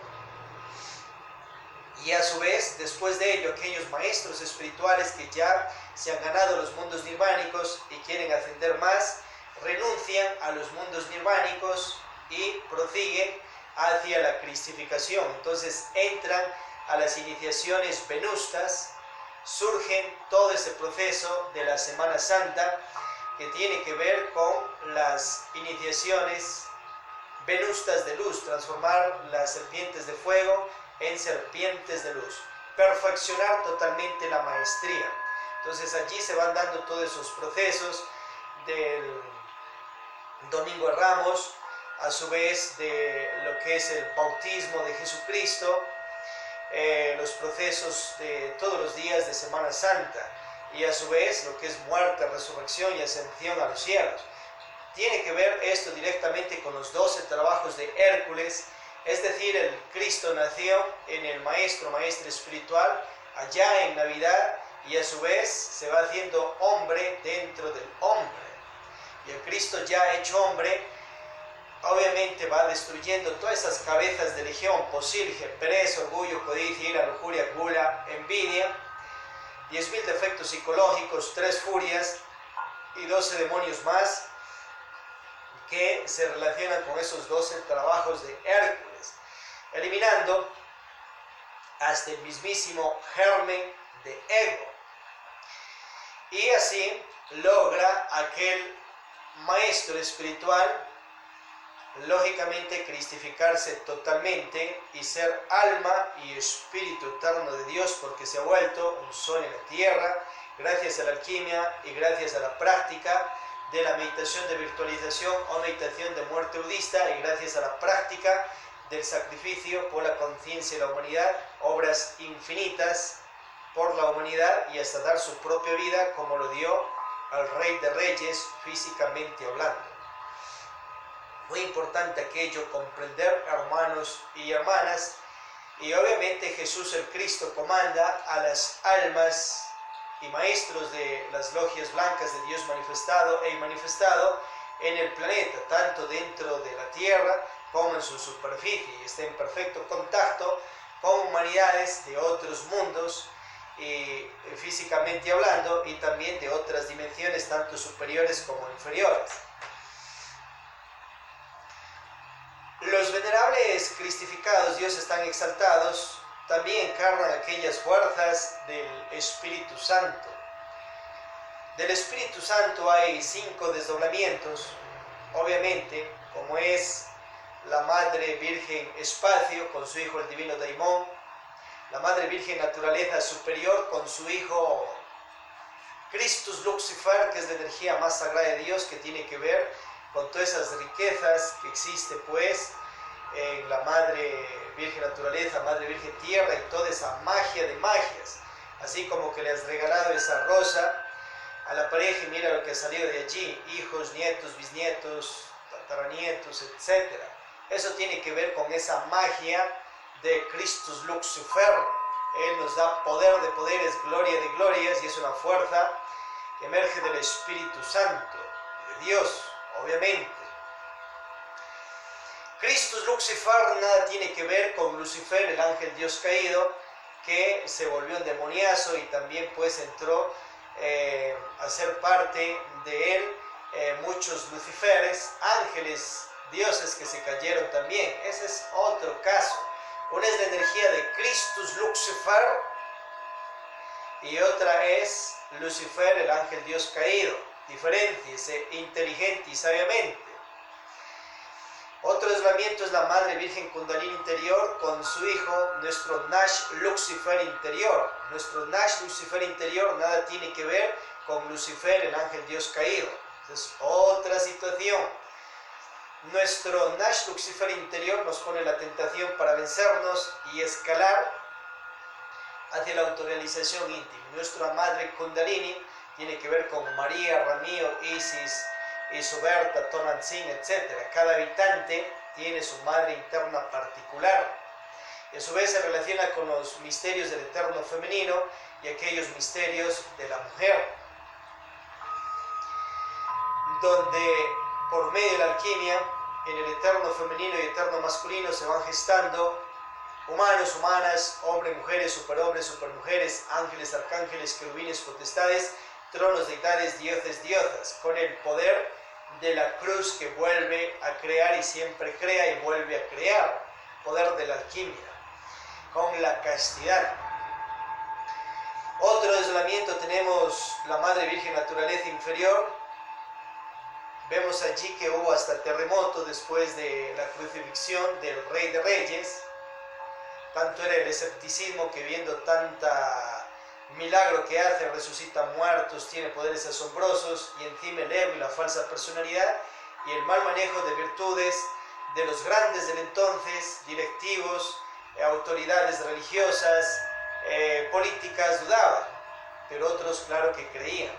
y a su vez, después de ello, aquellos maestros espirituales que ya se han ganado los mundos nirvánicos y quieren ascender más, renuncian a los mundos nirvánicos y prosiguen hacia la cristificación. Entonces entran a las iniciaciones venustas, surgen todo ese proceso de la Semana Santa que tiene que ver con las iniciaciones venustas de luz, transformar las serpientes de fuego en serpientes de luz, perfeccionar totalmente la maestría. Entonces allí se van dando todos esos procesos del Domingo de Ramos, a su vez de lo que es el bautismo de Jesucristo, los procesos de todos los días de Semana Santa, y a su vez lo que es muerte, resurrección y ascensión a los cielos. Tiene que ver esto directamente con los 12 trabajos de Hércules, es decir, el Cristo nació en el maestra espiritual allá en Navidad, y a su vez se va haciendo hombre dentro del hombre. Y el Cristo ya hecho hombre, obviamente va destruyendo todas esas cabezas de legión: posilge, pereza, orgullo, codicia, ira, lujuria, gula, envidia, 10.000 defectos psicológicos, 3 furias y 12 demonios más que se relacionan con esos 12 trabajos de Hércules, eliminando hasta el mismísimo germen de ego. Y así logra aquel maestro espiritual, lógicamente, cristificarse totalmente y ser alma y espíritu eterno de Dios, porque se ha vuelto un sol en la tierra, gracias a la alquimia y gracias a la práctica de la meditación de virtualización o meditación de muerte budista, y gracias a la práctica del sacrificio por la conciencia de la humanidad, obras infinitas por la humanidad y hasta dar su propia vida como lo dio al Rey de Reyes, físicamente hablando. Muy importante aquello, comprender, hermanos y hermanas, y obviamente Jesús el Cristo comanda a las almas y maestros de las logias blancas de Dios manifestado e inmanifestado en el planeta, tanto dentro de la tierra como en su superficie, y está en perfecto contacto con humanidades de otros mundos, y físicamente hablando, y también de otras dimensiones, tanto superiores como inferiores. Los venerables cristificados, Dios están exaltados, también encarnan aquellas fuerzas del Espíritu Santo. Del Espíritu Santo hay 5 desdoblamientos, obviamente, como es la Madre Virgen Espacio con su hijo el Divino Daimón, la Madre Virgen Naturaleza Superior con su hijo Christus Lucifer, que es la energía más sagrada de Dios, que tiene que ver con todas esas riquezas que existe pues en la Madre Virgen Naturaleza, Madre Virgen Tierra, y toda esa magia de magias, así como que le has regalado esa rosa a la pareja y mira lo que ha salido de allí, hijos, nietos, bisnietos, tataranietos, etc. Eso tiene que ver con esa magia de Christus Lucifer. Él nos da poder de poderes, gloria de glorias, y es una fuerza que emerge del Espíritu Santo, de Dios, obviamente. Christus Lucifer nada tiene que ver con Lucifer, el ángel Dios caído, que se volvió endemoniazo y también pues entró a ser parte de él muchos Luciferes, ángeles, dioses que se cayeron también. Ese es otro caso. Una es la energía de Christus Lucifer y otra es Lucifer, el ángel Dios caído. Diferénciese inteligente y sabiamente. Otro aislamiento es la Madre Virgen Kundalini interior con su hijo, nuestro Nash Lucifer interior. Nuestro Nash Lucifer interior nada tiene que ver con Lucifer, el ángel Dios caído. Es otra situación. Nuestro Nash Lucifer interior nos pone la tentación para vencernos y escalar hacia la autorrealización íntima. Nuestra Madre Kundalini tiene que ver con María, Ramío, Isis, Isoberta, Tonantzin, etc. Cada habitante tiene su madre interna particular. Y a su vez se relaciona con los misterios del eterno femenino y aquellos misterios de la mujer, donde por medio de la alquimia, en el eterno femenino y eterno masculino se van gestando humanos, humanas, hombres, mujeres, superhombres, supermujeres, ángeles, arcángeles, querubines, potestades, tronos, deidades, dioses, diosas, con el poder de la cruz que vuelve a crear y siempre crea y vuelve a crear, poder de la alquimia, con la castidad. Otro aislamiento tenemos la Madre Virgen Naturaleza Inferior. Vemos allí que hubo hasta terremoto después de la crucifixión del Rey de Reyes. Tanto era el escepticismo que viendo tanta milagro que hace, resucita muertos, tiene poderes asombrosos, y encima el ego y la falsa personalidad y el mal manejo de virtudes de los grandes del entonces, directivos, autoridades religiosas, políticas, dudaban, pero otros claro que creían.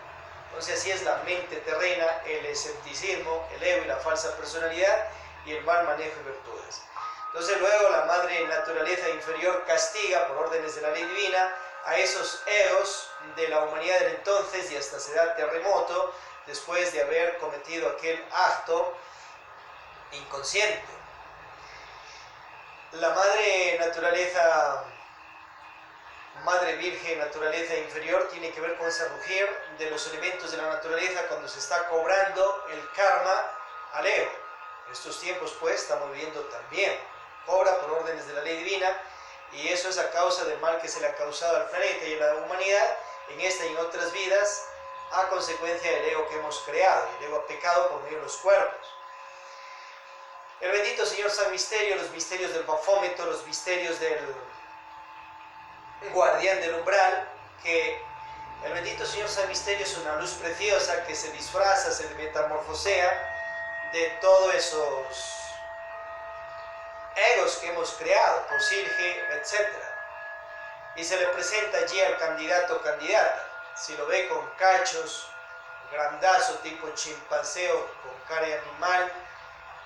Entonces así es la mente terrena, el escepticismo, el ego y la falsa personalidad y el mal manejo de virtudes. Entonces luego la Madre Naturaleza Inferior castiga por órdenes de la ley divina a esos egos de la humanidad del entonces, y hasta se da terremoto después de haber cometido aquel acto inconsciente. La Madre Virgen Naturaleza Inferior tiene que ver con ese rugir de los elementos de la naturaleza cuando se está cobrando el karma al ego. En estos tiempos pues estamos viviendo también, cobra por órdenes de la ley divina, y eso es a causa del mal que se le ha causado al planeta y a la humanidad en esta y en otras vidas, a consecuencia del ego que hemos creado. El ego ha pecado por medio de los cuerpos. El bendito Señor San Misterio, los misterios del bafómetro, los misterios del guardián del umbral, que el bendito Señor San Misterio es una luz preciosa que se disfraza, se metamorfosea de todos esos egos que hemos creado, por Sirge, etc. Y se le presenta allí al candidato o candidata. Si lo ve con cachos, grandazo tipo chimpancé o con cara de animal,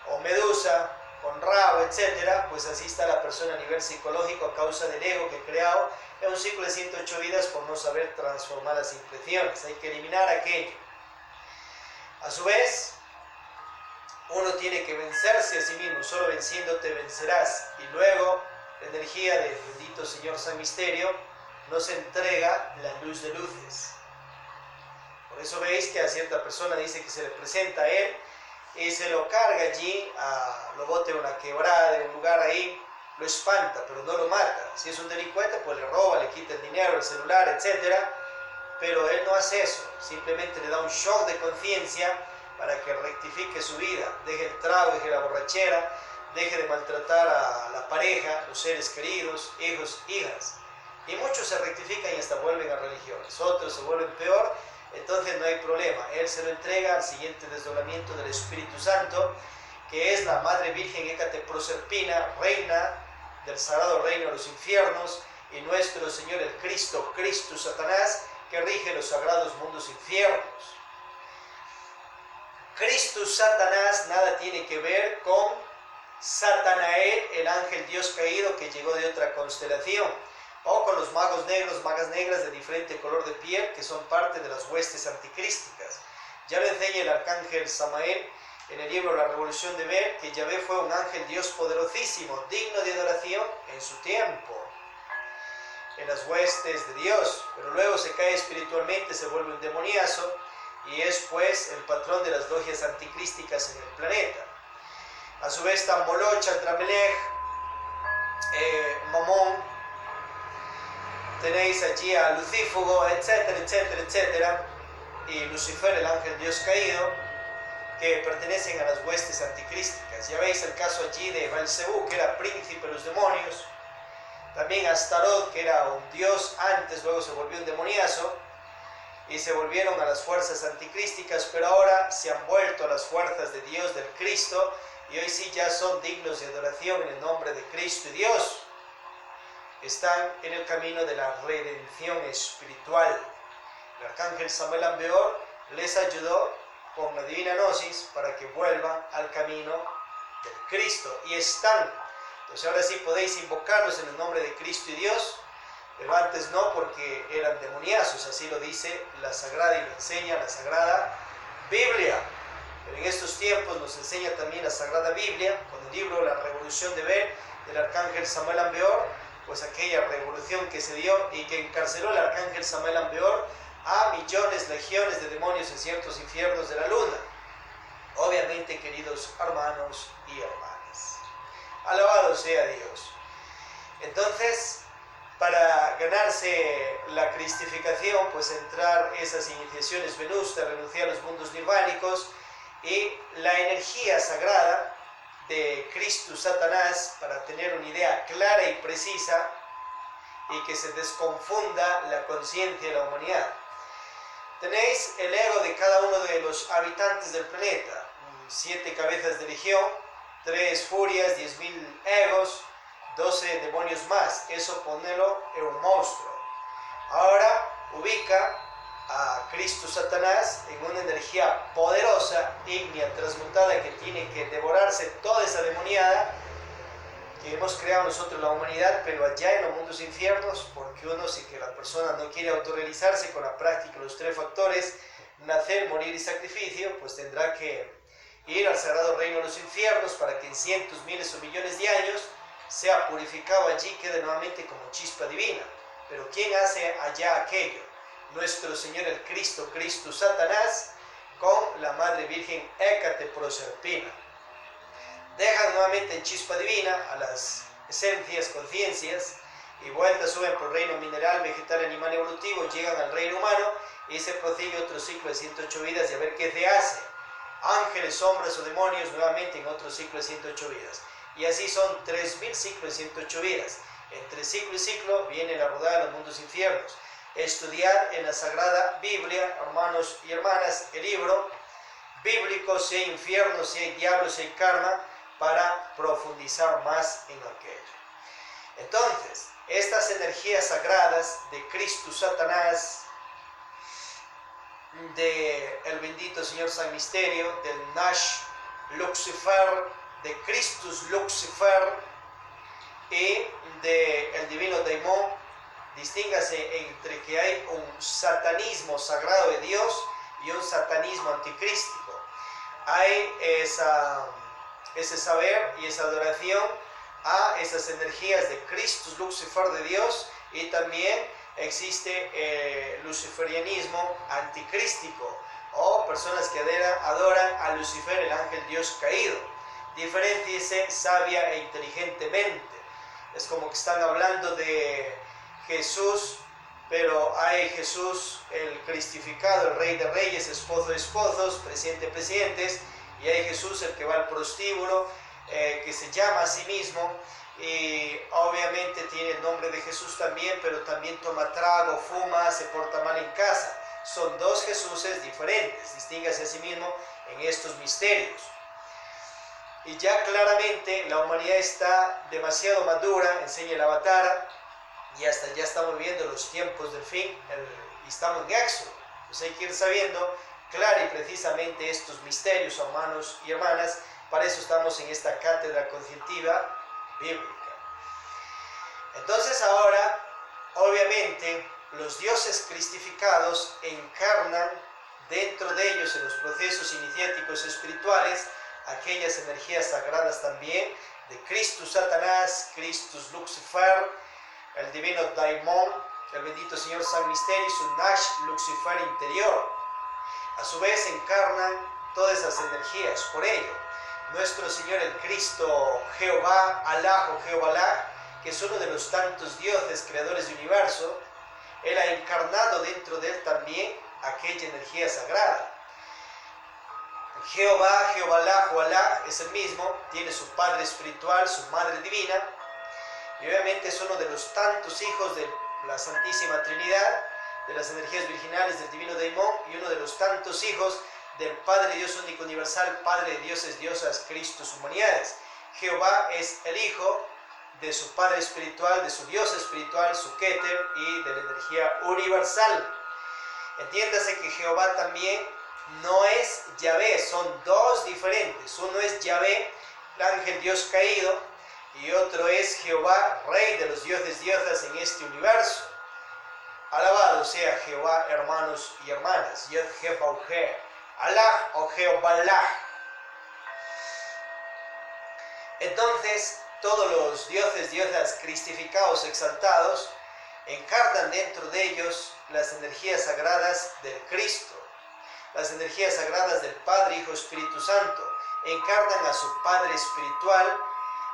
o medusa, con rabo, etc., pues así está la persona a nivel psicológico a causa del ego que he creado en un ciclo de 108 vidas por no saber transformar las impresiones. Hay que eliminar aquello. A su vez, uno tiene que vencerse a sí mismo, solo venciéndote vencerás. Y luego la energía del bendito Señor San Misterio nos entrega la luz de luces. Por eso veis que a cierta persona dice que se le presenta a él y se lo carga allí, lo bote una quebrada de un lugar ahí, lo espanta, pero no lo mata. Si es un delincuente, pues le roba, le quita el dinero, el celular, etc. Pero él no hace eso, simplemente le da un shock de conciencia para que rectifique su vida, deje el trago, deje la borrachera, deje de maltratar a la pareja, los seres queridos, hijos, hijas. Y muchos se rectifican y hasta vuelven a religiones, otros se vuelven peor. Entonces no hay problema, él se lo entrega al siguiente desdoblamiento del Espíritu Santo, que es la Madre Virgen Hécate Proserpina, reina del sagrado reino de los infiernos, y nuestro Señor el Cristo, Cristo Satanás, que rige los sagrados mundos infiernos. Christus Satanás nada tiene que ver con Satanael, el ángel Dios caído que llegó de otra constelación, o con los magos negros, magas negras de diferente color de piel que son parte de las huestes anticrísticas. Ya lo enseña el arcángel Samael en el libro La Revolución de Ver, que Yahvé fue un ángel Dios poderosísimo, digno de adoración en su tiempo, en las huestes de Dios, pero luego se cae espiritualmente, se vuelve un demoniazo y es pues el patrón de las logias anticrísticas en el planeta. A su vez está Moloch, Antramelech, Mamón, tenéis allí a Lucífugo, etcétera, etcétera, etcétera, y Lucifer, el ángel Dios caído, que pertenecen a las huestes anticrísticas. Ya veis el caso allí de Belcebú, que era príncipe de los demonios, también Astaroth, que era un dios antes, luego se volvió un demoniazo, y se volvieron a las fuerzas anticrísticas, pero ahora se han vuelto a las fuerzas de Dios, del Cristo, y hoy sí ya son dignos de adoración en el nombre de Cristo y Dios. Están en el camino de la redención espiritual. El arcángel Samuel Ambeor les ayudó con la divina gnosis para que vuelvan al camino del Cristo, y están. Entonces ahora sí podéis invocarlos en el nombre de Cristo y Dios, pero antes no, porque eran demoniazos, así lo dice la Sagrada y lo enseña la Sagrada Biblia. Pero en estos tiempos nos enseña también la Sagrada Biblia, con el libro La Revolución de Ver del arcángel Samuel Ambeor, pues aquella revolución que se dio y que encarceló el arcángel Samuel Ambeor a millones, legiones de demonios en ciertos infiernos de la luna. Obviamente, queridos hermanos y hermanas, alabado sea Dios. Entonces, para ganarse la cristificación, pues entrar esas iniciaciones venustas, renunciar a los mundos nirvánicos y la energía sagrada de Christus Satanás, para tener una idea clara y precisa y que se desconfunda la conciencia de la humanidad. Tenéis el ego de cada uno de los habitantes del planeta, 7 cabezas de legión, 3 furias, 10.000 egos, 12 demonios más. Eso ponelo en un monstruo. Ahora ubica a Cristo Satanás en una energía poderosa, ígnea, transmutada, que tiene que devorarse toda esa demoniada que hemos creado nosotros, la humanidad, pero allá en los mundos infiernos, porque uno, si que la persona no quiere autorrealizarse con la práctica de los 3 factores, nacer, morir y sacrificio, pues tendrá que ir al sagrado reino de los infiernos para que en cientos, miles o millones de años sea purificado allí, quede nuevamente como chispa divina. Pero ¿quién hace allá aquello? Nuestro Señor el Cristo, Cristo Satanás, con la Madre Virgen Hécate Proserpina. Dejan nuevamente en chispa divina a las esencias, conciencias, y vueltas suben por el reino mineral, vegetal, animal, evolutivo, llegan al reino humano y se prosigue otro ciclo de 108 vidas y a ver qué se hace. Ángeles, sombras o demonios nuevamente en otro ciclo de 108 vidas. Y así son 3.000 ciclos de 108 vidas. Entre ciclo y ciclo viene la rodada de los mundos infiernos. Estudiad en la Sagrada Biblia, hermanos y hermanas, el libro bíblico, si hay infierno, si hay diablo, si hay karma, para profundizar más en aquello. Entonces, estas energías sagradas de Cristo Satanás, del bendito Señor San Misterio, del Nash Lucifer, de Christus Lucifer y del divino Daimon, distíngase entre que hay un satanismo sagrado de Dios y un satanismo anticrístico. Hay ese saber y esa adoración a esas energías de Christus Lucifer de Dios, y también existe el luciferianismo anticrístico, o personas que adoran a Lucifer, el ángel Dios caído. Diferenciese sabia e inteligentemente. Es como que están hablando de Jesús, pero hay Jesús el cristificado, el rey de reyes, esposo de esposos, presidente de presidentes, y hay Jesús el que va al prostíbulo, que se llama a sí mismo, y obviamente tiene el nombre de Jesús también, pero también toma trago, fuma, se porta mal en casa. Son 2 Jesuses diferentes, distíngase a sí mismo en estos misterios. Y ya claramente la humanidad está demasiado madura, enseña el Avatar, y hasta ya estamos viviendo los tiempos del fin y estamos en Éxodo. Pues hay que ir sabiendo claro y precisamente estos misterios, hermanos y hermanas. Para eso estamos en esta cátedra conscientiva bíblica. Entonces ahora, obviamente, los dioses cristificados encarnan dentro de ellos, en los procesos iniciáticos espirituales, aquellas energías sagradas también de Christus Satanás, Christus Lucifer, el divino Daimon, el bendito Señor San Misterio y su Nash Lucifer interior. A su vez encarnan todas esas energías. Por ello, nuestro Señor el Cristo Jehová, Alá o Jehová, que es uno de los tantos dioses creadores del universo, Él ha encarnado dentro de Él también aquella energía sagrada. Jehová, Jehová, Alá es el mismo, tiene su Padre espiritual, su Madre divina, y obviamente es uno de los tantos hijos de la Santísima Trinidad, de las energías virginales del divino Daimon, y uno de los tantos hijos del Padre Dios único universal, Padre de dioses, diosas, Cristos, humanidades. Jehová es el hijo de su Padre espiritual, de su Dios espiritual, su Keter, y de la energía universal. Entiéndase que Jehová también no es Yahvé, son dos diferentes. Uno es Yahvé, el ángel Dios caído, y otro es Jehová, Rey de los dioses, diosas en este universo. Alabado sea Jehová, hermanos y hermanas. Yod Jehová, Alá o Jehová. Entonces, todos los dioses, diosas cristificados, exaltados, encarnan dentro de ellos las energías sagradas del Cristo, las energías sagradas del Padre, Hijo, Espíritu Santo. Encarnan a su Padre espiritual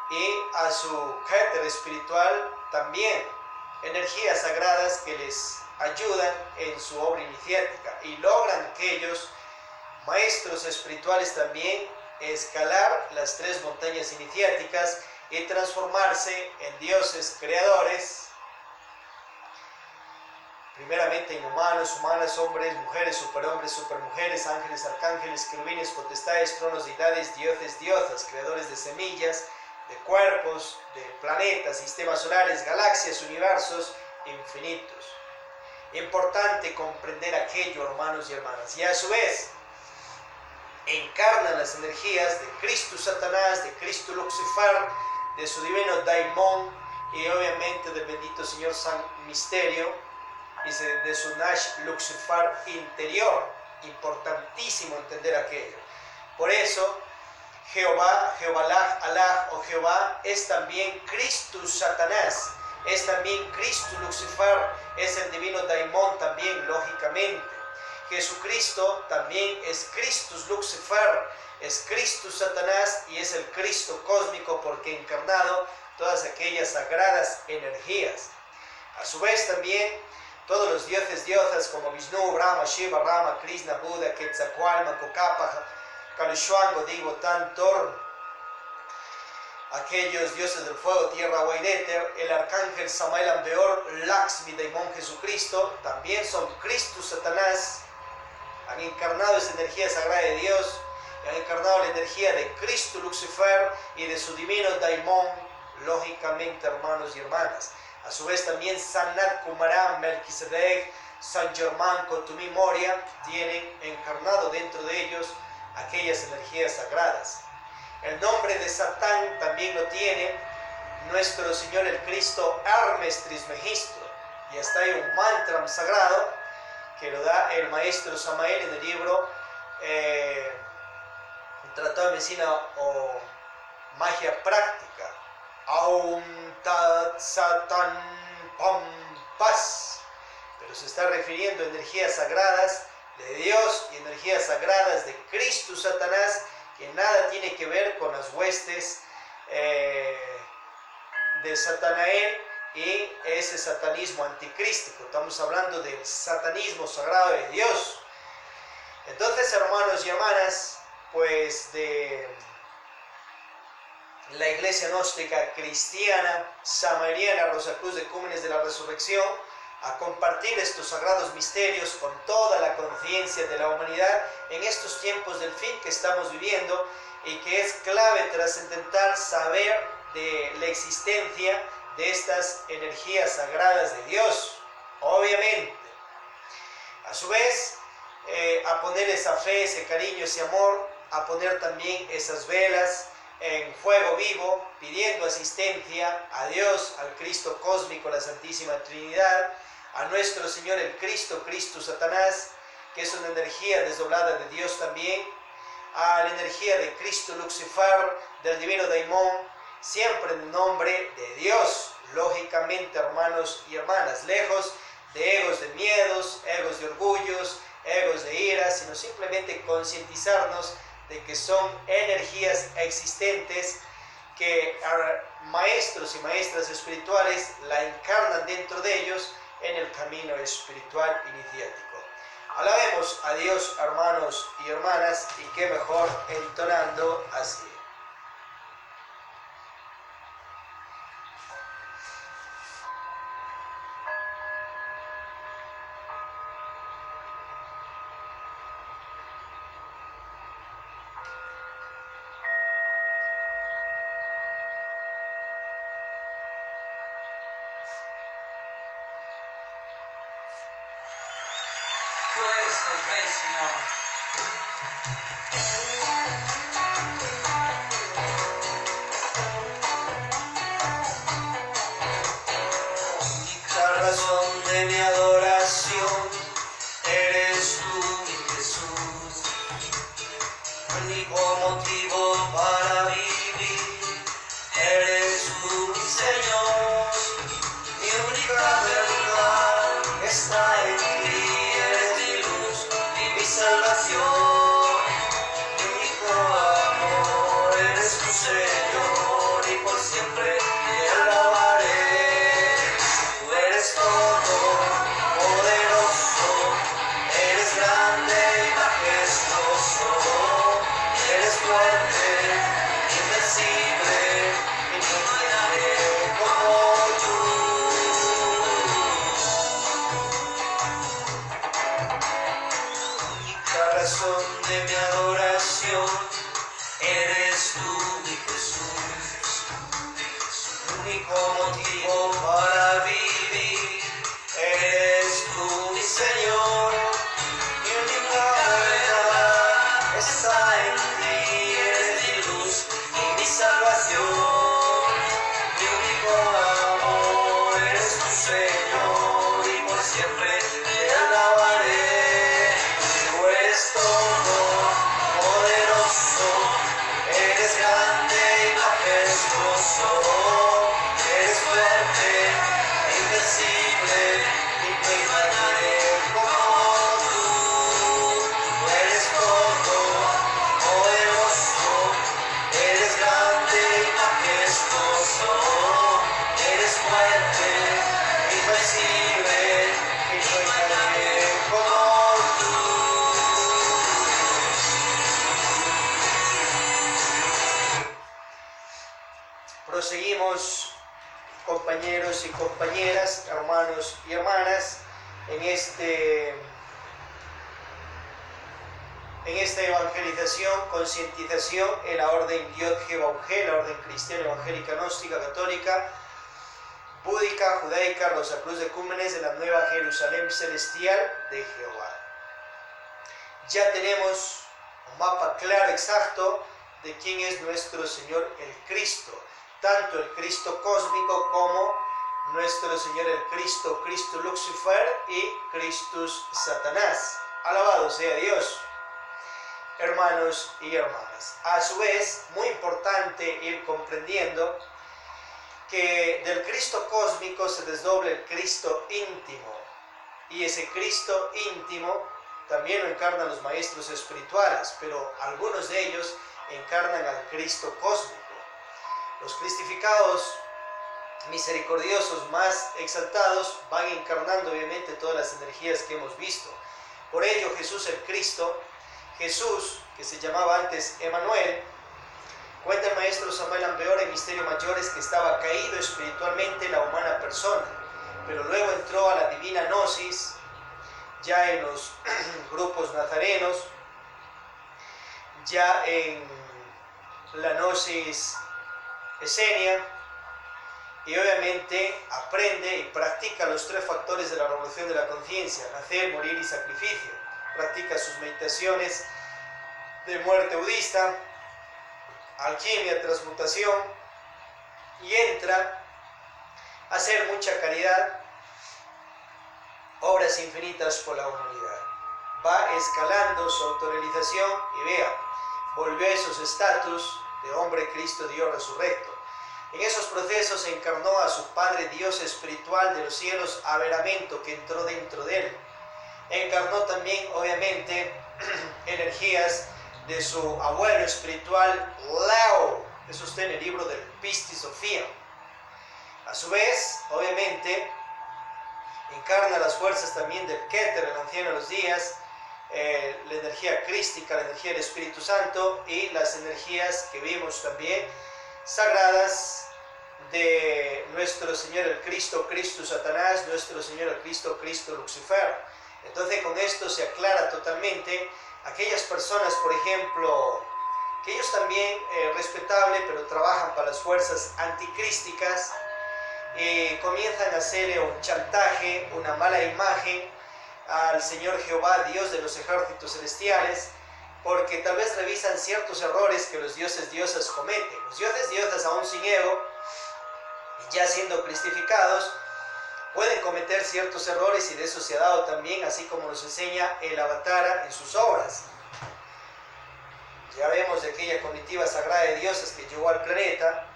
y a su Keter espiritual también, energías sagradas que les ayudan en su obra iniciática y logran aquellos maestros espirituales también escalar las tres montañas iniciáticas y transformarse en dioses creadores, primeramente en humanos, humanas, hombres, mujeres, superhombres, supermujeres, ángeles, arcángeles, querubines, potestades, tronos, deidades, dioses, diosas, creadores de semillas, de cuerpos, de planetas, sistemas solares, galaxias, universos infinitos. Importante comprender aquello, hermanos y hermanas. Y a su vez, encarnan las energías de Cristo Satanás, de Cristo Lucifer, de su divino Daimon y obviamente del bendito Señor San Misterio y de su Nash Lucifer interior. Importantísimo entender aquello. Por eso, Jehová, Jehová, Alá o Jehová es también Cristo Satanás, es también Cristo Lucifer, es el divino Daimon también, lógicamente. Jesucristo también es Cristo Lucifer, es Cristo Satanás y es el Cristo cósmico porque encarnado todas aquellas sagradas energías. A su vez también todos los dioses, diosas como Vishnu, Brahma, Shiva, Rama, Krishna, Buda, Quetzalcóatl, Macocapa, Kalishwango, Divotan, Thor, aquellos dioses del fuego, tierra, agua y éter, el arcángel Samael, Ambeor, Lakshmi, Daimon, Jesucristo, también son Cristo Satanás, han encarnado esa energía sagrada de Dios, han encarnado la energía de Cristo Lucifer y de su divino Daimon, lógicamente, hermanos y hermanas. A su vez también Sanat Kumaram, Melquisedec, San Germán, Cotumí, Moria, tienen encarnado dentro de ellos aquellas energías sagradas. El nombre de Satán también lo tiene nuestro Señor el Cristo Hermes Trismegisto, y hasta hay un mantra sagrado que lo da el maestro Samael en el libro Tratado de Medicina o Magia Práctica. Aum Tat Satan Pam Paz. Pero se está refiriendo a energías sagradas de Dios y energías sagradas de Cristo Satanás, que nada tiene que ver con las huestes de Satanael y ese satanismo anticrístico. Estamos hablando del satanismo sagrado de Dios. Entonces, hermanos y hermanas, pues de la iglesia gnóstica cristiana, samariana, Rosacruz de Cúmenes de la Resurrección, a compartir estos sagrados misterios con toda la conciencia de la humanidad en estos tiempos del fin que estamos viviendo y que es clave trascendental saber de la existencia de estas energías sagradas de Dios, obviamente. A su vez, a poner esa fe, ese cariño, ese amor, a poner también esas velas en fuego vivo, pidiendo asistencia a Dios, al Cristo cósmico, la Santísima Trinidad, a nuestro Señor el Cristo, Cristo Satanás, que es una energía desdoblada de Dios también, a la energía de Cristo Lucifer, del divino Daimón, siempre en nombre de Dios, lógicamente, hermanos y hermanas, lejos de egos de miedos, egos de orgullos, egos de ira, sino simplemente concientizarnos de que son energías existentes que maestros y maestras espirituales la encarnan dentro de ellos en el camino espiritual iniciático. Alabemos a Dios, hermanos y hermanas, y qué mejor entonando así. De mi adoración eres tú, mi Jesús, único motivo para vivir, eres tú, mi Señor, mi única verdad está en ti, eres mi luz y mi salvación, mi único amor, eres tu Señor, y por siempre te alabaré, tú eres todo. De mi adoración eres tú, mi Jesús, único motivo para vivir, eres tú, mi Señor, mi única verdad está en ti, eres mi luz y mi salvación, mi único amor, eres tu Señor, y por siempre te alabaré, tú eres todo. Eres grande y majestuoso, eres fuerte, invencible, y no hay nadie como tú. Eres todo, poderoso, eres grande y majestuoso, eres fuerte, invencible, y no hay nadie como tú. Proseguimos, compañeros y compañeras, hermanos y hermanas, en esta evangelización, concientización en la orden Yod He Vav He, la orden cristiana, evangélica, gnóstica, católica, búdica, judaica, Rosacruz de Cúmenes de la Nueva Jerusalén Celestial de Jehová. Ya tenemos un mapa claro, exacto, de quién es nuestro Señor el Cristo, tanto el Cristo cósmico como nuestro Señor el Cristo, Cristo Lucifer y Cristo Satanás. Alabado sea Dios, hermanos y hermanas. A su vez, muy importante ir comprendiendo que del Cristo cósmico se desdobla el Cristo íntimo, y ese Cristo íntimo también lo encarnan los maestros espirituales, pero algunos de ellos encarnan al Cristo cósmico. Los cristificados misericordiosos más exaltados van encarnando obviamente todas las energías que hemos visto. Por ello Jesús el Cristo, Jesús que se llamaba antes Emanuel, cuenta el maestro Samuel Ambeor en Misterios Mayores que estaba caído espiritualmente en la humana persona, pero luego entró a la divina gnosis, ya en los grupos nazarenos, ya en la gnosis esenia, y obviamente aprende y practica los 3 factores de la revolución de la conciencia: nacer, morir y sacrificio. Practica sus meditaciones de muerte budista, alquimia, transmutación, y entra a hacer mucha caridad, obras infinitas por la humanidad. Va escalando su autorrealización y vea, volvió a esos estatus de hombre, Cristo, Dios resurrecto. En esos procesos encarnó a su Padre Dios espiritual de los cielos, Averamento, que entró dentro de él. Encarnó también, obviamente, energías de su abuelo espiritual, Lao. Eso está en el libro del Pistis Sofía. A su vez, obviamente, encarna las fuerzas también del Keter, el anciano de los días, la energía crística, la energía del Espíritu Santo, y las energías que vimos también sagradas de nuestro Señor el Cristo, Cristo Satanás, nuestro Señor el Cristo, Cristo Lucifer. Entonces con esto se aclara totalmente aquellas personas, por ejemplo, que ellos también, respetable, pero trabajan para las fuerzas anticrísticas, comienzan a hacerle un chantaje, una mala imagen al Señor Jehová, Dios de los ejércitos celestiales, porque tal vez revisan ciertos errores que los dioses diosas cometen. Los dioses diosas, aún sin ego, ya siendo cristificados, pueden cometer ciertos errores, y de eso se ha dado también, así como nos enseña el Avatara en sus obras. Ya vemos de aquella comitiva sagrada de dioses que llegó al planeta,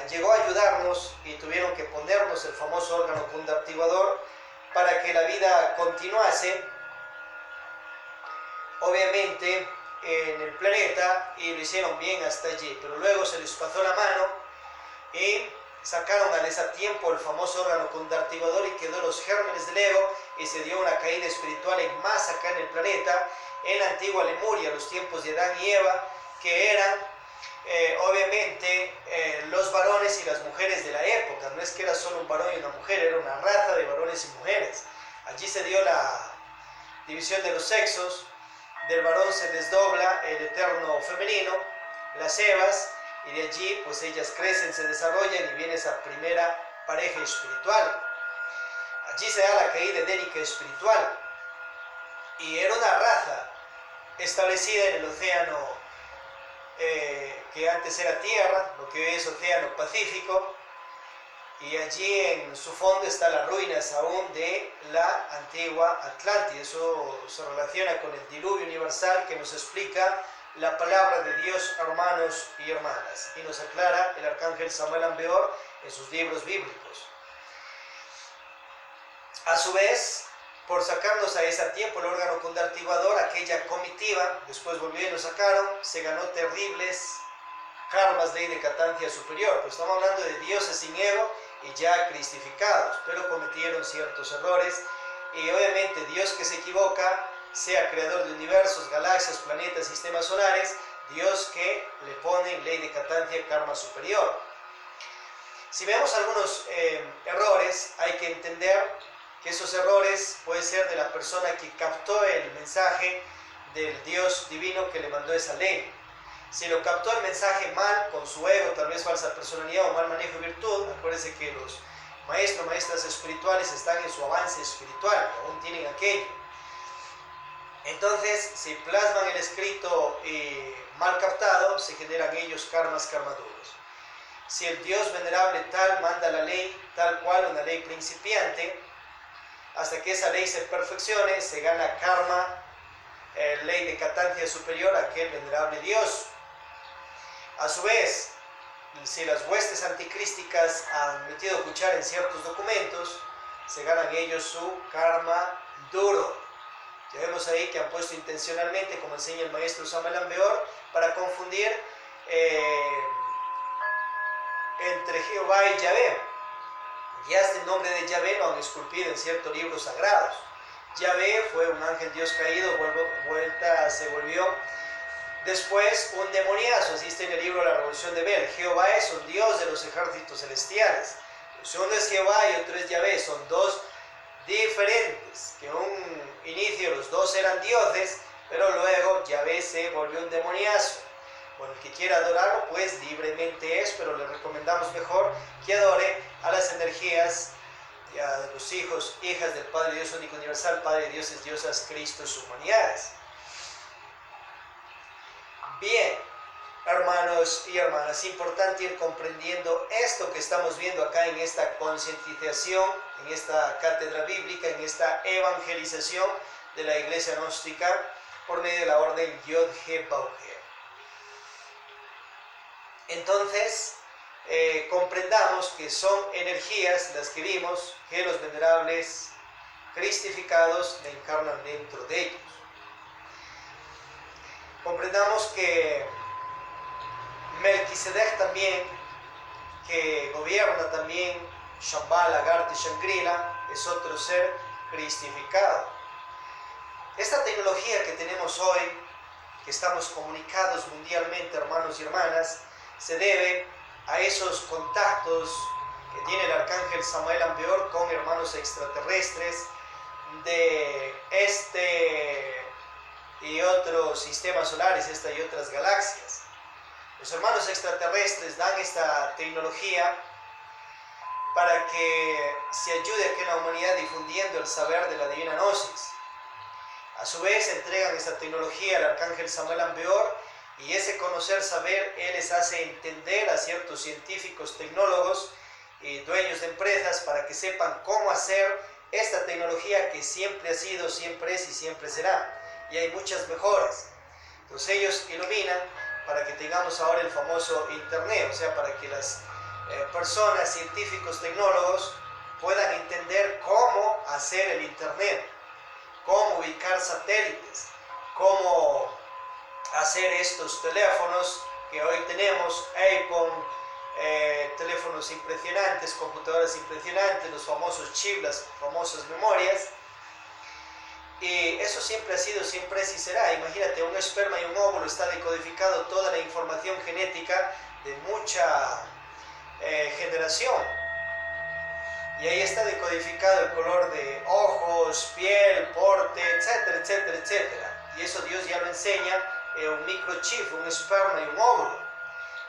llegó a ayudarnos y tuvieron que ponernos el famoso órgano conductivador para que la vida continuase, obviamente, en el planeta, y lo hicieron bien hasta allí, pero luego se les pasó la mano y sacaron al desatiempo el famoso órgano conductivador, y quedó los gérmenes del ego, y se dio una caída espiritual en masa acá en el planeta, en la antigua Lemuria, los tiempos de Adán y Eva, que eran obviamente los varones y las mujeres de la época. No es que era solo un varón y una mujer, era una raza de varones y mujeres. Allí se dio la división de los sexos. Del varón se desdobla el eterno femenino, las Evas, y de allí pues ellas crecen, se desarrollan, y viene esa primera pareja espiritual. Allí se da la caída edénica espiritual, y era una raza establecida en el océano que antes era tierra, lo que hoy es océano Pacífico, y allí en su fondo están las ruinas aún de la antigua Atlántida. Eso se relaciona con el diluvio universal que nos explica la palabra de Dios, hermanos y hermanas, y nos aclara el arcángel Samuel Ambeor en sus libros bíblicos. A su vez, por sacarnos a ese tiempo el órgano conductivador, aquella comitiva, después volvió y lo sacaron, se ganó terribles karmas, ley de catancia superior. Pues estamos hablando de dioses sin ego y ya cristificados, pero cometieron ciertos errores, y obviamente Dios que se equivoca, sea creador de universos, galaxias, planetas, sistemas solares, Dios que le pone ley de catancia, karma superior. Si vemos algunos errores, hay que entender que esos errores pueden ser de la persona que captó el mensaje del Dios divino que le mandó esa ley. Si lo captó el mensaje mal, con su ego, tal vez falsa personalidad o mal manejo de virtud, acuérdense que los maestros, maestras espirituales están en su avance espiritual, aún tienen aquello. Entonces, si plasman el escrito mal captado, se generan ellos karmas, karmaduros. Si el Dios venerable tal manda la ley, tal cual, una ley principiante, hasta que esa ley se perfeccione, se gana karma, ley de catancia superior a aquel venerable Dios. A su vez, si las huestes anticrísticas han metido cuchara en ciertos documentos, se ganan ellos su karma duro. Ya vemos ahí que han puesto intencionalmente, como enseña el maestro Samuel Ambeor, para confundir entre Jehová y Yahvé. Ya este nombre de Yahvé lo han esculpido en ciertos libros sagrados. Yahvé fue un ángel Dios caído, se volvió después un demoniazo. Así está en el libro de la Revolución de Bel. Jehová es un Dios de los ejércitos celestiales. Uno es Jehová y otro es Yahvé. Son dos diferentes, que en un inicio los dos eran dioses, pero luego Yahvé se volvió un demoniazo. Bueno, el que quiera adorarlo, pues libremente es, pero le recomendamos mejor que adore a las energías y a los hijos, hijas del Padre Dios único universal, Padre Dioses, Diosas, Cristos, humanidades. Bien, hermanos y hermanas, importante ir comprendiendo esto que estamos viendo acá en esta concientización, en esta cátedra bíblica, en esta evangelización de la iglesia gnóstica por medio de la orden Yod-He-Bauhe. Entonces, comprendamos que son energías las que vimos que los venerables cristificados le encarnan dentro de ellos. Comprendamos que Melquisedec también, que gobierna también Shambhala, Lagarta y Shangrila, es otro ser cristificado. Esta tecnología que tenemos hoy, que estamos comunicados mundialmente, hermanos y hermanas, se debe a esos contactos que tiene el arcángel Samael Ambeor con hermanos extraterrestres de este y otros sistemas solares, esta y otras galaxias. Los hermanos extraterrestres dan esta tecnología para que se ayude a que la humanidad difundiendo el saber de la divina gnosis. A su vez entregan esta tecnología al arcángel Samael Ambeor y ese conocer saber él les hace entender a ciertos científicos, tecnólogos y dueños de empresas para que sepan cómo hacer esta tecnología que siempre ha sido, siempre es y siempre será. Y hay muchas mejoras. Entonces ellos iluminan para que tengamos ahora el famoso Internet, o sea, para que las personas, científicos, tecnólogos puedan entender cómo hacer el Internet, cómo ubicar satélites, cómo hacer estos teléfonos que hoy tenemos, iPhone, teléfonos impresionantes, computadoras impresionantes, los famosos chips, las famosas memorias. Y eso siempre ha sido, siempre es y será. Imagínate, un esperma y un óvulo está decodificado toda la información genética de mucha generación. Y ahí está decodificado el color de ojos, piel, porte, etcétera, etcétera, etcétera. Y eso Dios ya lo enseña en un microchip, un esperma y un óvulo.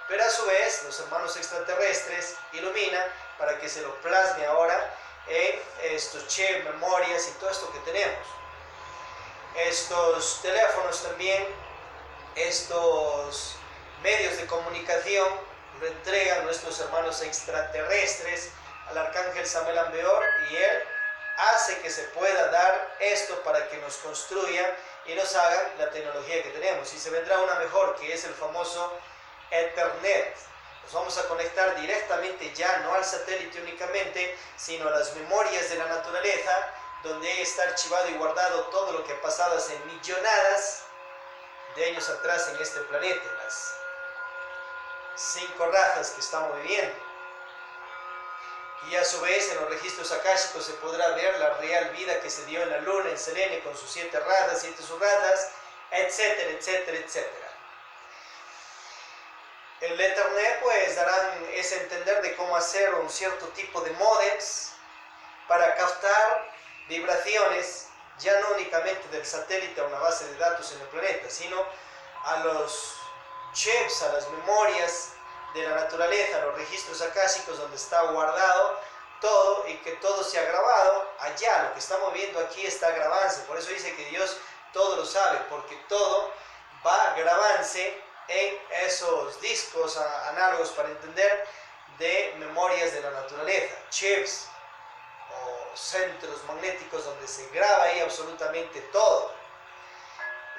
Pero a su vez, los hermanos extraterrestres iluminan para que se lo plasme ahora en estos chips, memorias y todo esto que tenemos. Estos teléfonos también, estos medios de comunicación lo entregan nuestros hermanos extraterrestres al arcángel Samael Ambeor y él hace que se pueda dar esto para que nos construya y nos hagan la tecnología que tenemos. Y se vendrá una mejor, que es el famoso Ethernet. Nos vamos a conectar directamente ya, no al satélite únicamente, sino a las memorias de la naturaleza, donde ahí está archivado y guardado todo lo que ha pasado hace millonadas de años atrás en este planeta, las 5 razas que estamos viviendo. Y a su vez en los registros akáshicos se podrá ver la real vida que se dio en la luna, en Selene, con sus 7 razas, 7 subrazas, etcétera, etcétera, etcétera. El Ethernet pues darán ese entender de cómo hacer un cierto tipo de módems para captar vibraciones, ya no únicamente del satélite a una base de datos en el planeta, sino a los chips, a las memorias de la naturaleza, a los registros akáshicos donde está guardado todo y que todo se ha grabado allá. Lo que estamos viendo aquí está grabándose, por eso dice que Dios todo lo sabe, porque todo va a grabarse en esos discos análogos, para entender, de memorias de la naturaleza, chips o centros magnéticos donde se graba ahí absolutamente todo.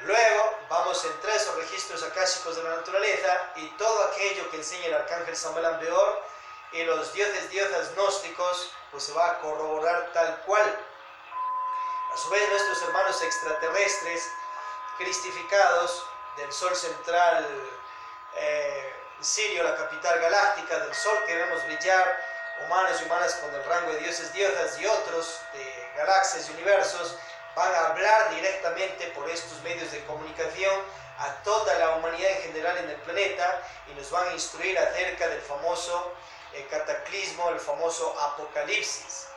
Luego vamos a entrar a esos registros akáshicos de la naturaleza y todo aquello que enseña el arcángel Samael Ambeor y los dioses, diosas gnósticos, pues se va a corroborar tal cual. A su vez nuestros hermanos extraterrestres cristificados del Sol central Sirio, la capital galáctica del Sol que vemos brillar, humanos y humanas con el rango de dioses, diosas y otros de galaxias y universos, van a hablar directamente por estos medios de comunicación a toda la humanidad en general en el planeta y nos van a instruir acerca del famoso cataclismo, el famoso apocalipsis.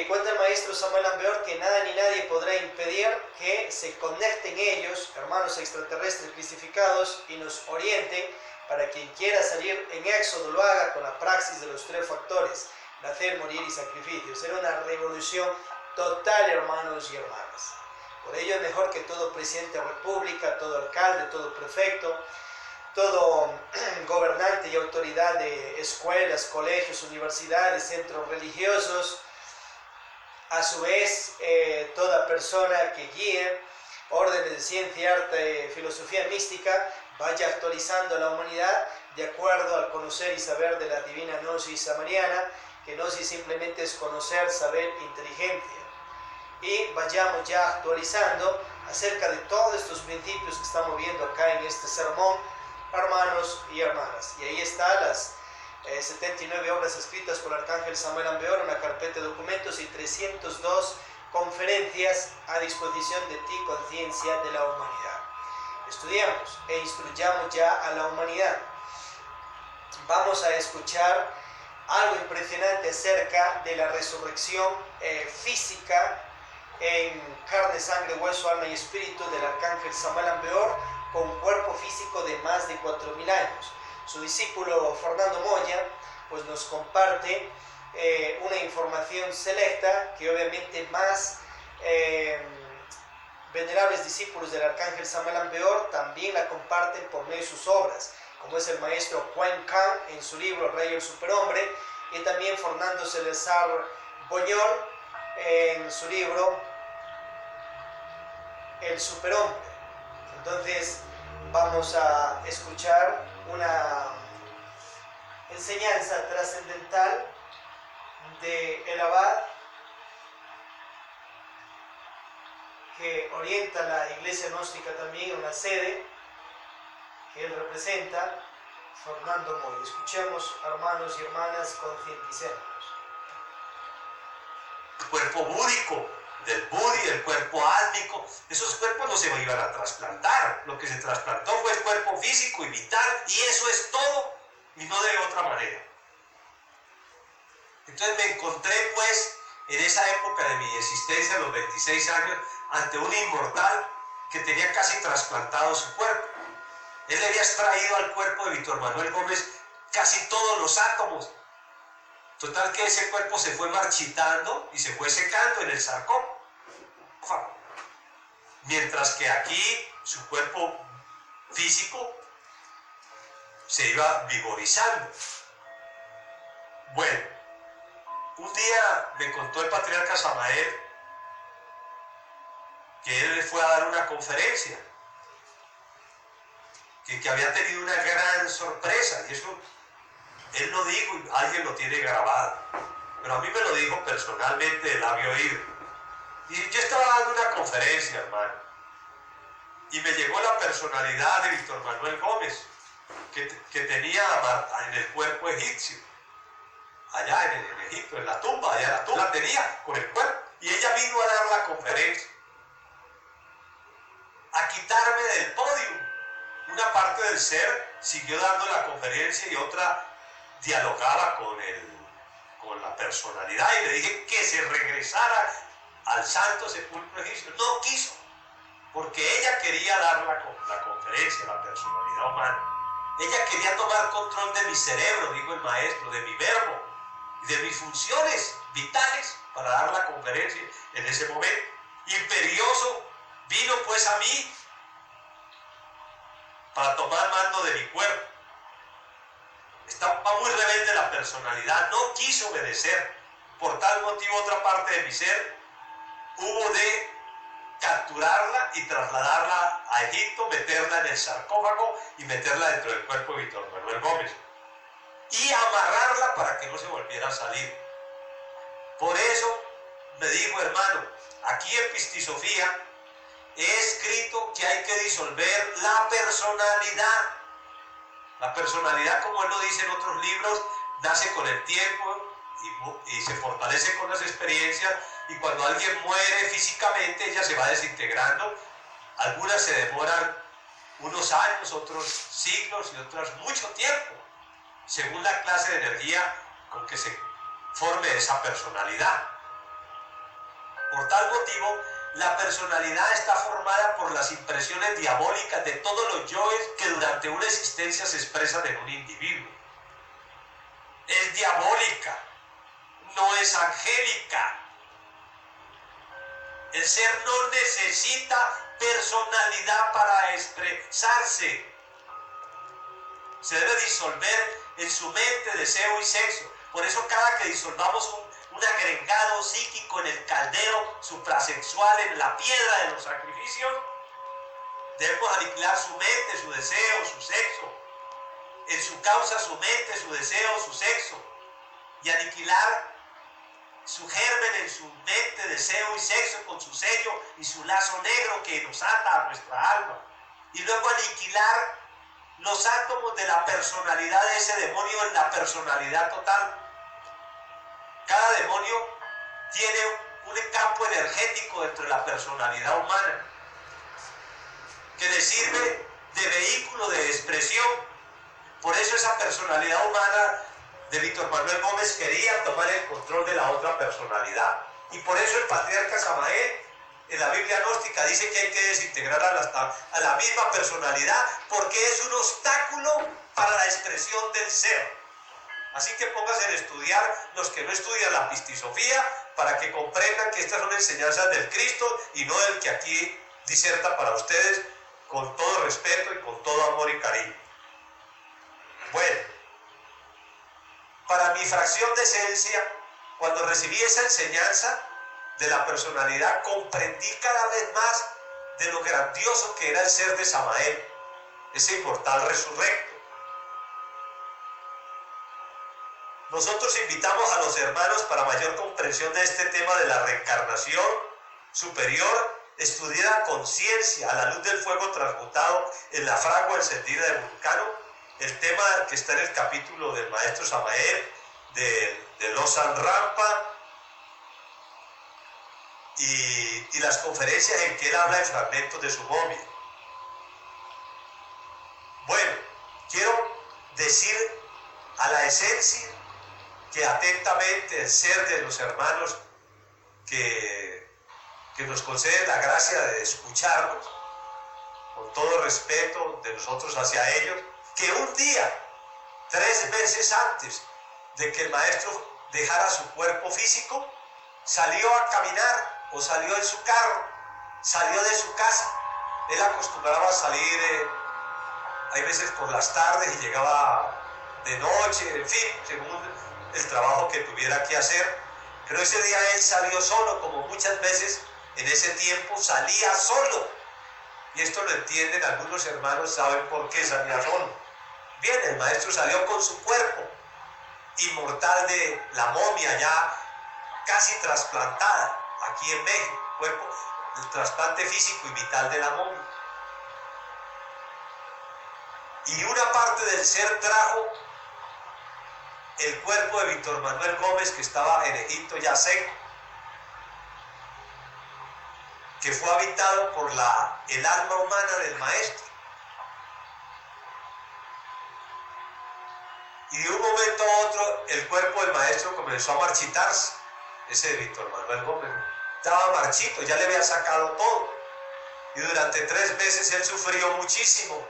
Cuenta el maestro Samuel Ambeor que nada ni nadie podrá impedir que se conecten ellos, hermanos extraterrestres cristificados, y nos orienten para quien quiera salir en éxodo lo haga con la praxis de los 3 factores: nacer, morir y sacrificio. Será una revolución total, hermanos y hermanas. Por ello es mejor que todo presidente de la república, todo alcalde, todo prefecto, todo gobernante y autoridad de escuelas, colegios, universidades, centros religiosos, a su vez toda persona que guíe órdenes de ciencia, arte, filosofía mística, vaya actualizando a la humanidad de acuerdo al conocer y saber de la divina gnosis samariana, que gnosis simplemente es conocer, saber, inteligencia. Y vayamos ya actualizando acerca de todos estos principios que estamos viendo acá en este sermón, hermanos y hermanas. Y ahí están las 79 obras escritas por el arcángel Samuel Ambeor, una carpeta de documentos, y 302 conferencias a disposición de ti, conciencia de la humanidad. Estudiamos e instruyamos ya a la humanidad. Vamos a escuchar algo impresionante acerca de la resurrección física en carne, sangre, hueso, alma y espíritu del arcángel Samuel Ambeor, con cuerpo físico de más de 4000 años. Su discípulo Fernando Moya pues nos comparte una información selecta que obviamente más venerables discípulos del arcángel Samuel Ambeor también la comparten por medio de sus obras, como es el maestro Juan Can en su libro Rey el Superhombre, y también Fernando Salazar Boñol en su libro El Superhombre. Entonces vamos a escuchar una enseñanza trascendental de el abad que orienta la iglesia gnóstica también en una sede que él representa, Fernando Moya. Escuchemos, hermanos y hermanas, concienticémonos. El cuerpo búdico del Budi, el cuerpo álmico, esos cuerpos no se iban a trasplantar. Lo que se trasplantó fue el cuerpo físico y vital, y eso es todo, y no de otra manera. Entonces me encontré pues en esa época de mi existencia, a los 26 años, ante un inmortal que tenía casi trasplantado su cuerpo. Él le había extraído al cuerpo de Víctor Manuel Gómez casi todos los átomos. Total que ese cuerpo se fue marchitando y se fue secando en el sarcófago. Mientras que aquí su cuerpo físico se iba vigorizando. Bueno, un día me contó el patriarca Samael que él fue a dar una conferencia, que había tenido una gran sorpresa, y eso él lo dijo y alguien lo tiene grabado, pero a mí me lo dijo personalmente de labio oído. Y yo estaba dando una conferencia, hermano, y me llegó la personalidad de Víctor Manuel Gómez, que tenía en el cuerpo egipcio, allá en Egipto, en la tumba, allá la tumba la tenía con el cuerpo, y ella vino a dar la conferencia, a quitarme del podio. Una parte del ser siguió dando la conferencia y otra dialogaba con la personalidad, y le dije que se regresara al santo sepulcro egipcio. No quiso, porque ella quería dar la conferencia, la personalidad humana. Ella quería tomar control de mi cerebro, dijo el maestro, de mi verbo y de mis funciones vitales para dar la conferencia en ese momento. Imperioso vino pues a mí para tomar mando de mi cuerpo. Estaba muy rebelde la personalidad, no quiso obedecer. Por tal motivo, otra parte de mi ser hubo de capturarla y trasladarla a Egipto, meterla en el sarcófago y meterla dentro del cuerpo de Víctor Manuel Gómez y amarrarla para que no se volviera a salir. Por eso me dijo, hermano, aquí en Pistisofía he escrito que hay que disolver la personalidad. La personalidad, como él lo dice en otros libros, nace con el tiempo y se fortalece con las experiencias, y cuando alguien muere físicamente ella se va desintegrando. Algunas se demoran unos años, otros siglos y otras mucho tiempo, según la clase de energía con que se forme esa personalidad. Por tal motivo, la personalidad está formada por las impresiones diabólicas de todos los yoes que durante una existencia se expresan en un individuo. Es diabólica, no es angélica. El ser no necesita personalidad para expresarse. Se debe disolver en su mente deseo y sexo. Por eso cada que disolvamos un agregado psíquico en el caldero suprasexual, en la piedra de los sacrificios, debemos aniquilar su mente, su deseo, su sexo. En su causa su mente, su deseo, su sexo. Y aniquilar su germen en su mente, deseo y sexo con su sello y su lazo negro que nos ata a nuestra alma. Y luego aniquilar los átomos de la personalidad de ese demonio en la personalidad total. Cada demonio tiene un campo energético dentro de la personalidad humana que le sirve de vehículo de expresión. Por eso esa personalidad humana de Víctor Manuel Gómez quería tomar el control de la otra personalidad. Y por eso el patriarca Samael en la Biblia gnóstica dice que hay que desintegrar a la misma personalidad porque es un obstáculo para la expresión del ser. Así que pónganse en estudiar los que no estudian la pistisofía para que comprendan que estas son enseñanzas del Cristo y no del que aquí diserta para ustedes con todo respeto y con todo amor y cariño. Bueno, para mi fracción de esencia, cuando recibí esa enseñanza de la personalidad, comprendí cada vez más de lo grandioso que era el ser de Samael, ese inmortal resurrecto. Nosotros invitamos a los hermanos para mayor comprensión de este tema de la reencarnación superior, estudiar a conciencia, a la luz del fuego transmutado en la fragua encendida de Vulcano, el tema que está en el capítulo del maestro Samael, de Lozan Rampa, y las conferencias en que él habla de fragmentos de su momia. Bueno, quiero decir a la esencia que atentamente el ser de los hermanos que nos conceden la gracia de escucharnos, con todo respeto de nosotros hacia ellos, que un día, 3 meses antes de que el maestro dejara su cuerpo físico, salió a caminar o salió en su carro, salió de su casa. Él acostumbraba a salir, hay veces por las tardes y llegaba de noche, en fin, según el trabajo que tuviera que hacer. Pero ese día él salió solo, como muchas veces en ese tiempo salía solo. Y esto lo entienden algunos hermanos, saben por qué salía solo. Bien, el maestro salió con su cuerpo inmortal de la momia ya casi trasplantada aquí en México, cuerpo, el trasplante físico y vital de la momia. Y una parte del ser trajo el cuerpo de Víctor Manuel Gómez, que estaba en Egipto ya seco, que fue habitado por el alma humana del maestro. Y de un momento a otro el cuerpo del maestro comenzó a marchitarse, ese de Víctor Manuel Gómez. Estaba marchito, ya le había sacado todo. Y durante 3 meses él sufrió muchísimo,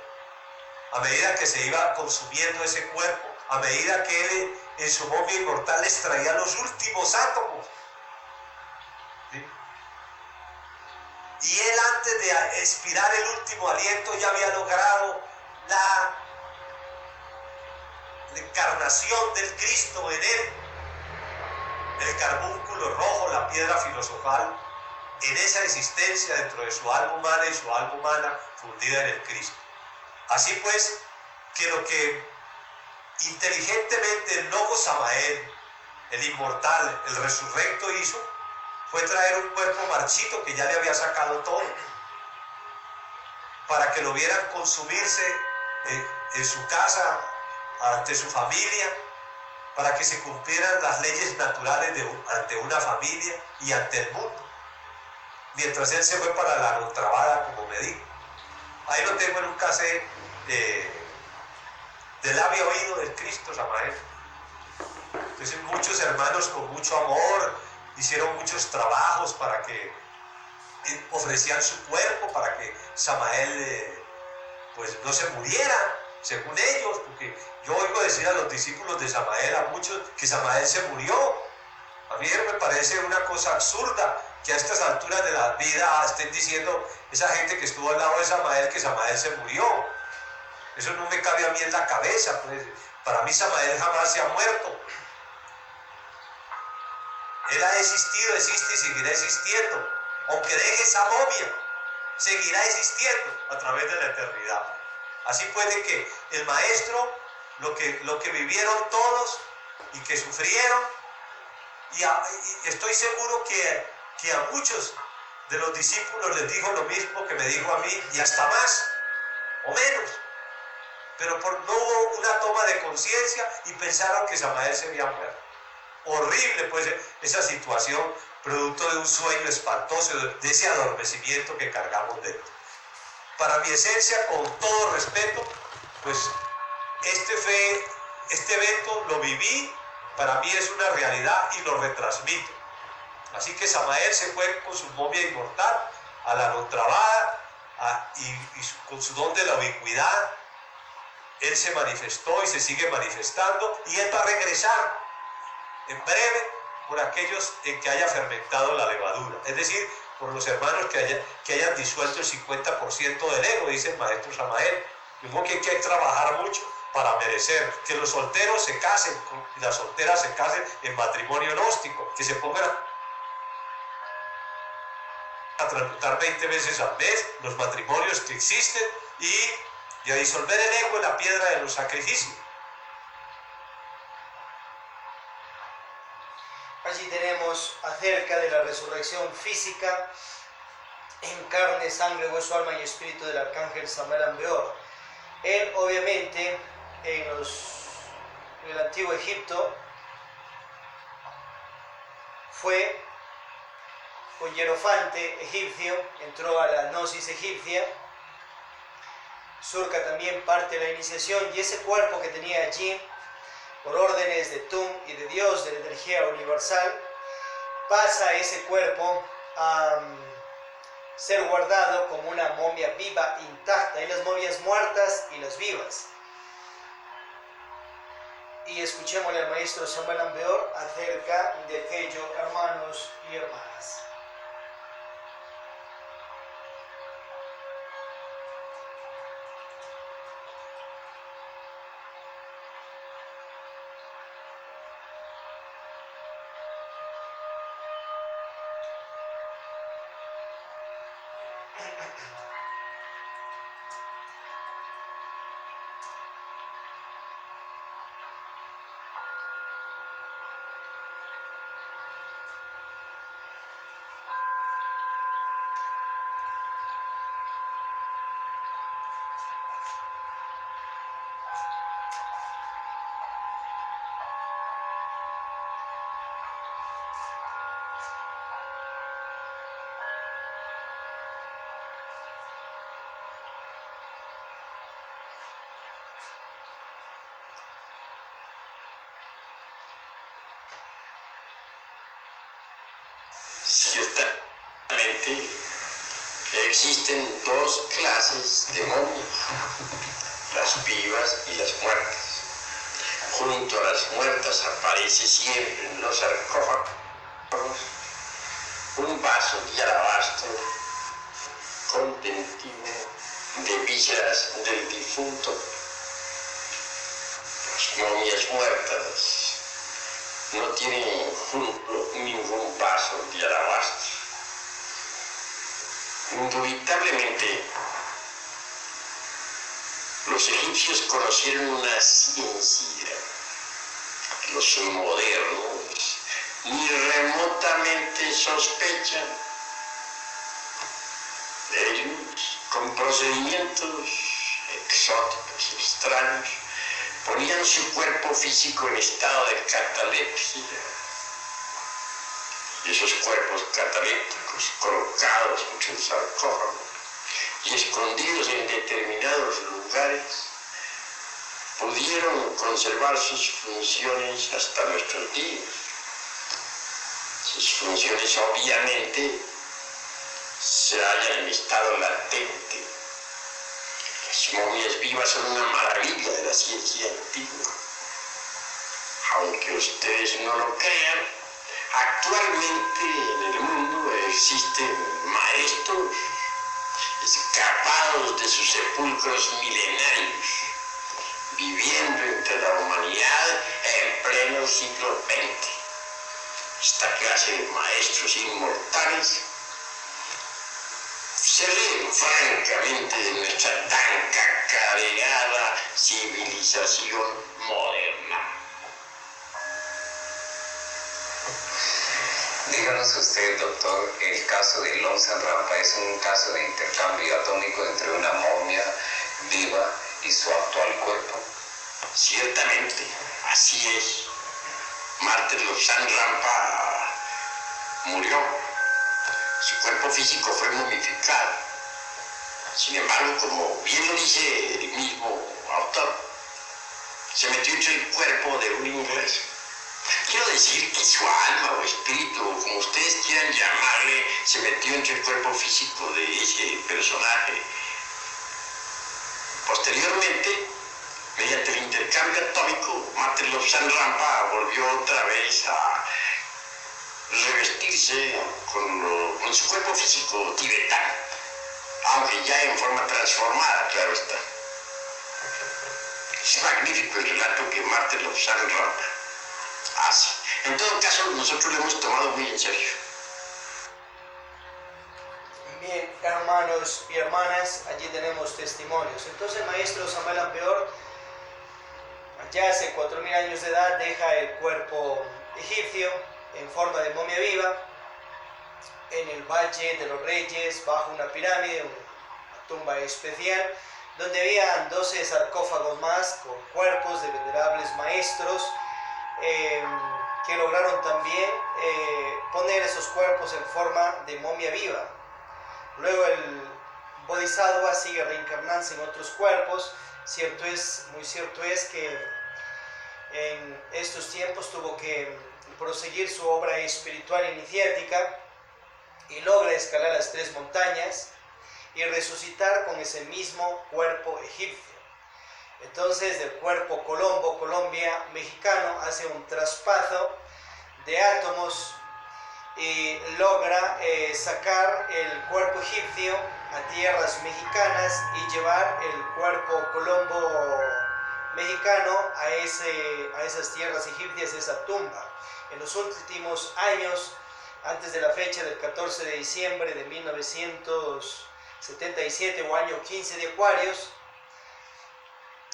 a medida que se iba consumiendo ese cuerpo, a medida que él en su momia inmortal extraía los últimos átomos. ¿Sí? Y él, antes de expirar el último aliento, ya había logrado la encarnación del Cristo en él, el carbúnculo rojo, la piedra filosofal, en esa existencia dentro de su alma humana y su alma humana fundida en el Cristo. Así pues, que lo que inteligentemente el loco Samael, el inmortal, el resurrecto hizo, fue traer un cuerpo marchito que ya le había sacado todo, para que lo vieran consumirse en su casa, ante su familia, para que se cumplieran las leyes naturales ante una familia y ante el mundo. Mientras él se fue para la Notrabada, como me dijo. Ahí lo tengo en un cassette del labio oído del Cristo Samael. Entonces muchos hermanos con mucho amor hicieron muchos trabajos para que ofrecían su cuerpo para que Samael pues no se muriera, según ellos, porque yo oigo decir a los discípulos de Samael, a muchos, que Samael se murió. A mí me parece una cosa absurda que a estas alturas de la vida estén diciendo esa gente que estuvo al lado de Samael que Samael se murió. Eso no me cabe a mí en la cabeza, pues. Para mí Samael jamás se ha muerto. Él ha existido, existe y seguirá existiendo. Aunque deje esa momia, seguirá existiendo a través de la eternidad. Así pues de que el Maestro, lo que vivieron todos y que sufrieron, y estoy seguro que a muchos de los discípulos les dijo lo mismo que me dijo a mí, y hasta más o menos. Pero no hubo una toma de conciencia y pensaron que Samael se había muerto. Horrible pues esa situación, producto de un sueño espantoso, de ese adormecimiento que cargamos dentro. Para mi esencia, con todo respeto, pues este evento lo viví, para mí es una realidad y lo retransmito. Así que Samael se fue con su momia inmortal a la Contrabada y con su don de la ubicuidad. Él se manifestó y se sigue manifestando, y Él va a regresar en breve por aquellos en que haya fermentado la levadura, es decir, por los hermanos que hayan disuelto el 50% del ego, dice el maestro Samael. Digo que hay que trabajar mucho para merecer que los solteros se casen y las solteras se casen en matrimonio gnóstico, que se pongan a transmutar 20 veces al mes los matrimonios que existen y a disolver el ego en la piedra de los sacrificios. Allí tenemos acerca de la resurrección física en carne, sangre, hueso, alma y espíritu del arcángel Samael Aun Weor. Él obviamente en el antiguo Egipto fue un hierofante egipcio, entró a la gnosis egipcia, surca también parte de la iniciación, y ese cuerpo que tenía allí, por órdenes de Tum y de Dios, de la energía universal, pasa ese cuerpo a ser guardado como una momia viva, intacta. Hay las momias muertas y las vivas. Y escuchémosle al maestro Samael Aun Weor acerca de aquello, hermanos y hermanas. Ciertamente existen dos clases de momias, las vivas y las muertas. Junto a las muertas aparece siempre en los sarcófagos un vaso de alabastro contenido de vísceras del difunto. Las momias muertas no tienen junto ningún vaso de alabastro. Indubitablemente, los egipcios conocieron una ciencia que los modernos ni remotamente sospechan. Ellos, con procedimientos exóticos y extraños, ponían su cuerpo físico en estado de catalepsia. Y esos cuerpos catalépticos, colocados en el sarcófago y escondidos en determinados lugares, pudieron conservar sus funciones hasta nuestros días. sus funciones obviamente se hallan en estado latente. Las momias vivas son una maravilla de la ciencia antigua. Aunque ustedes no lo crean, actualmente en el mundo existen maestros escapados de sus sepulcros milenarios, viviendo entre la humanidad en pleno siglo XX. Esta clase de maestros inmortales se ríen francamente de nuestra tan cacareada civilización moderna. Díganos usted, doctor, el caso de Lobsang Rampa es un caso de intercambio atómico entre una momia viva y su actual cuerpo. Ciertamente, así es. Martes Lobsang Rampa murió. Su cuerpo físico fue momificado. Sin embargo, como bien lo dice el mismo autor, se metió entre el cuerpo de un inglés. Quiero decir que su alma o espíritu, o como ustedes quieran llamarle, se metió entre el cuerpo físico de ese personaje. Posteriormente, mediante el intercambio atómico, Martes Lobsang Rampa volvió otra vez a revestirse con su cuerpo físico tibetano, aunque ya en forma transformada, claro está. Es magnífico el relato que Martes Lobsang Rampa hace. En todo caso, nosotros lo hemos tomado muy en serio. Bien, hermanos y hermanas, allí tenemos testimonios. Entonces el maestro Samuel Ampeor, ya hace 4000 años de edad, deja el cuerpo egipcio en forma de momia viva en el Valle de los Reyes, bajo una pirámide, una tumba especial, donde había 12 sarcófagos más con cuerpos de venerables maestros que lograron también poner esos cuerpos en forma de momia viva. Luego el Bodhisattva sigue reencarnándose en otros cuerpos. Muy cierto es que en estos tiempos tuvo que proseguir su obra espiritual iniciática y logra escalar las 3 montañas y resucitar con ese mismo cuerpo egipcio. Entonces del cuerpo Colombia mexicano hace un traspaso de átomos y logra sacar el cuerpo egipcio a tierras mexicanas y llevar el cuerpo Colombo mexicano a esas tierras egipcias, esa tumba. En los últimos años, antes de la fecha del 14 de diciembre de 1977 o año 15 de Acuarios,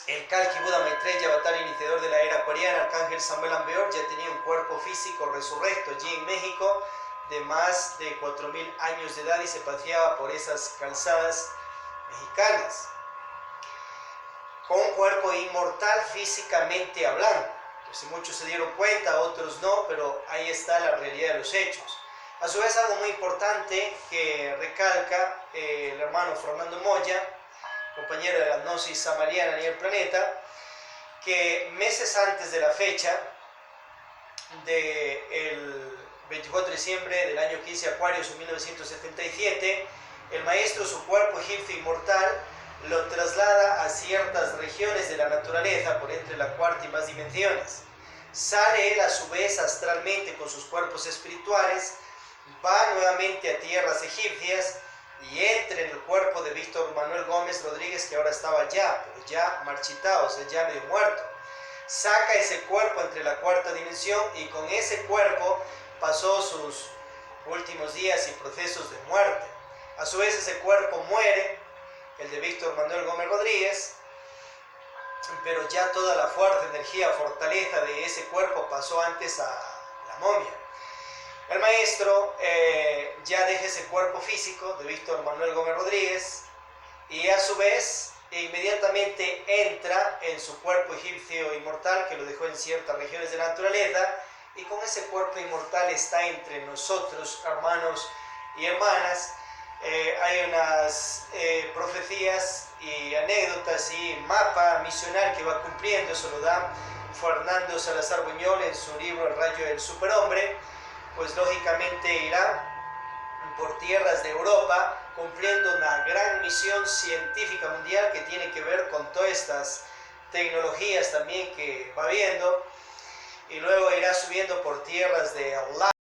el Kalki Buda Maitreya, avatar iniciador de la era acuariana, Arcángel Samuel Ampeor, ya tenía un cuerpo físico resurrecto allí en México de más de 4000 años de edad y se paseaba por esas calzadas mexicanas con un cuerpo inmortal físicamente hablando. Pues muchos se dieron cuenta, otros no, pero ahí está la realidad de los hechos. A su vez, algo muy importante que recalca el hermano Fernando Moya, compañero de la gnosis samariana a nivel planeta, que meses antes de la fecha del 24 de diciembre del año 15 Acuarios en 1977, el maestro, su cuerpo egipcio inmortal, lo traslada a ciertas regiones de la naturaleza por entre la cuarta y más dimensiones. Sale él a su vez astralmente con sus cuerpos espirituales, va nuevamente a tierras egipcias y entra en el cuerpo de Víctor Manuel Gómez Rodríguez, que ahora estaba allá, pero ya marchitado, o sea, ya medio muerto. Saca ese cuerpo entre la cuarta dimensión y con ese cuerpo pasó sus últimos días y procesos de muerte. A su vez ese cuerpo muere, el de Víctor Manuel Gómez Rodríguez, pero ya toda la fuerza, energía, fortaleza de ese cuerpo pasó antes a la momia. El maestro ya deja ese cuerpo físico de Víctor Manuel Gómez Rodríguez y a su vez inmediatamente entra en su cuerpo egipcio inmortal, que lo dejó en ciertas regiones de la naturaleza, y con ese cuerpo inmortal está entre nosotros, hermanos y hermanas. Hay unas profecías y anécdotas y mapa misional que va cumpliendo. Eso lo da Fernando Salazar Buñol en su libro El rayo del superhombre, pues lógicamente irá por tierras de Europa, cumpliendo una gran misión científica mundial que tiene que ver con todas estas tecnologías también que va viendo, y luego irá subiendo por tierras de Allah,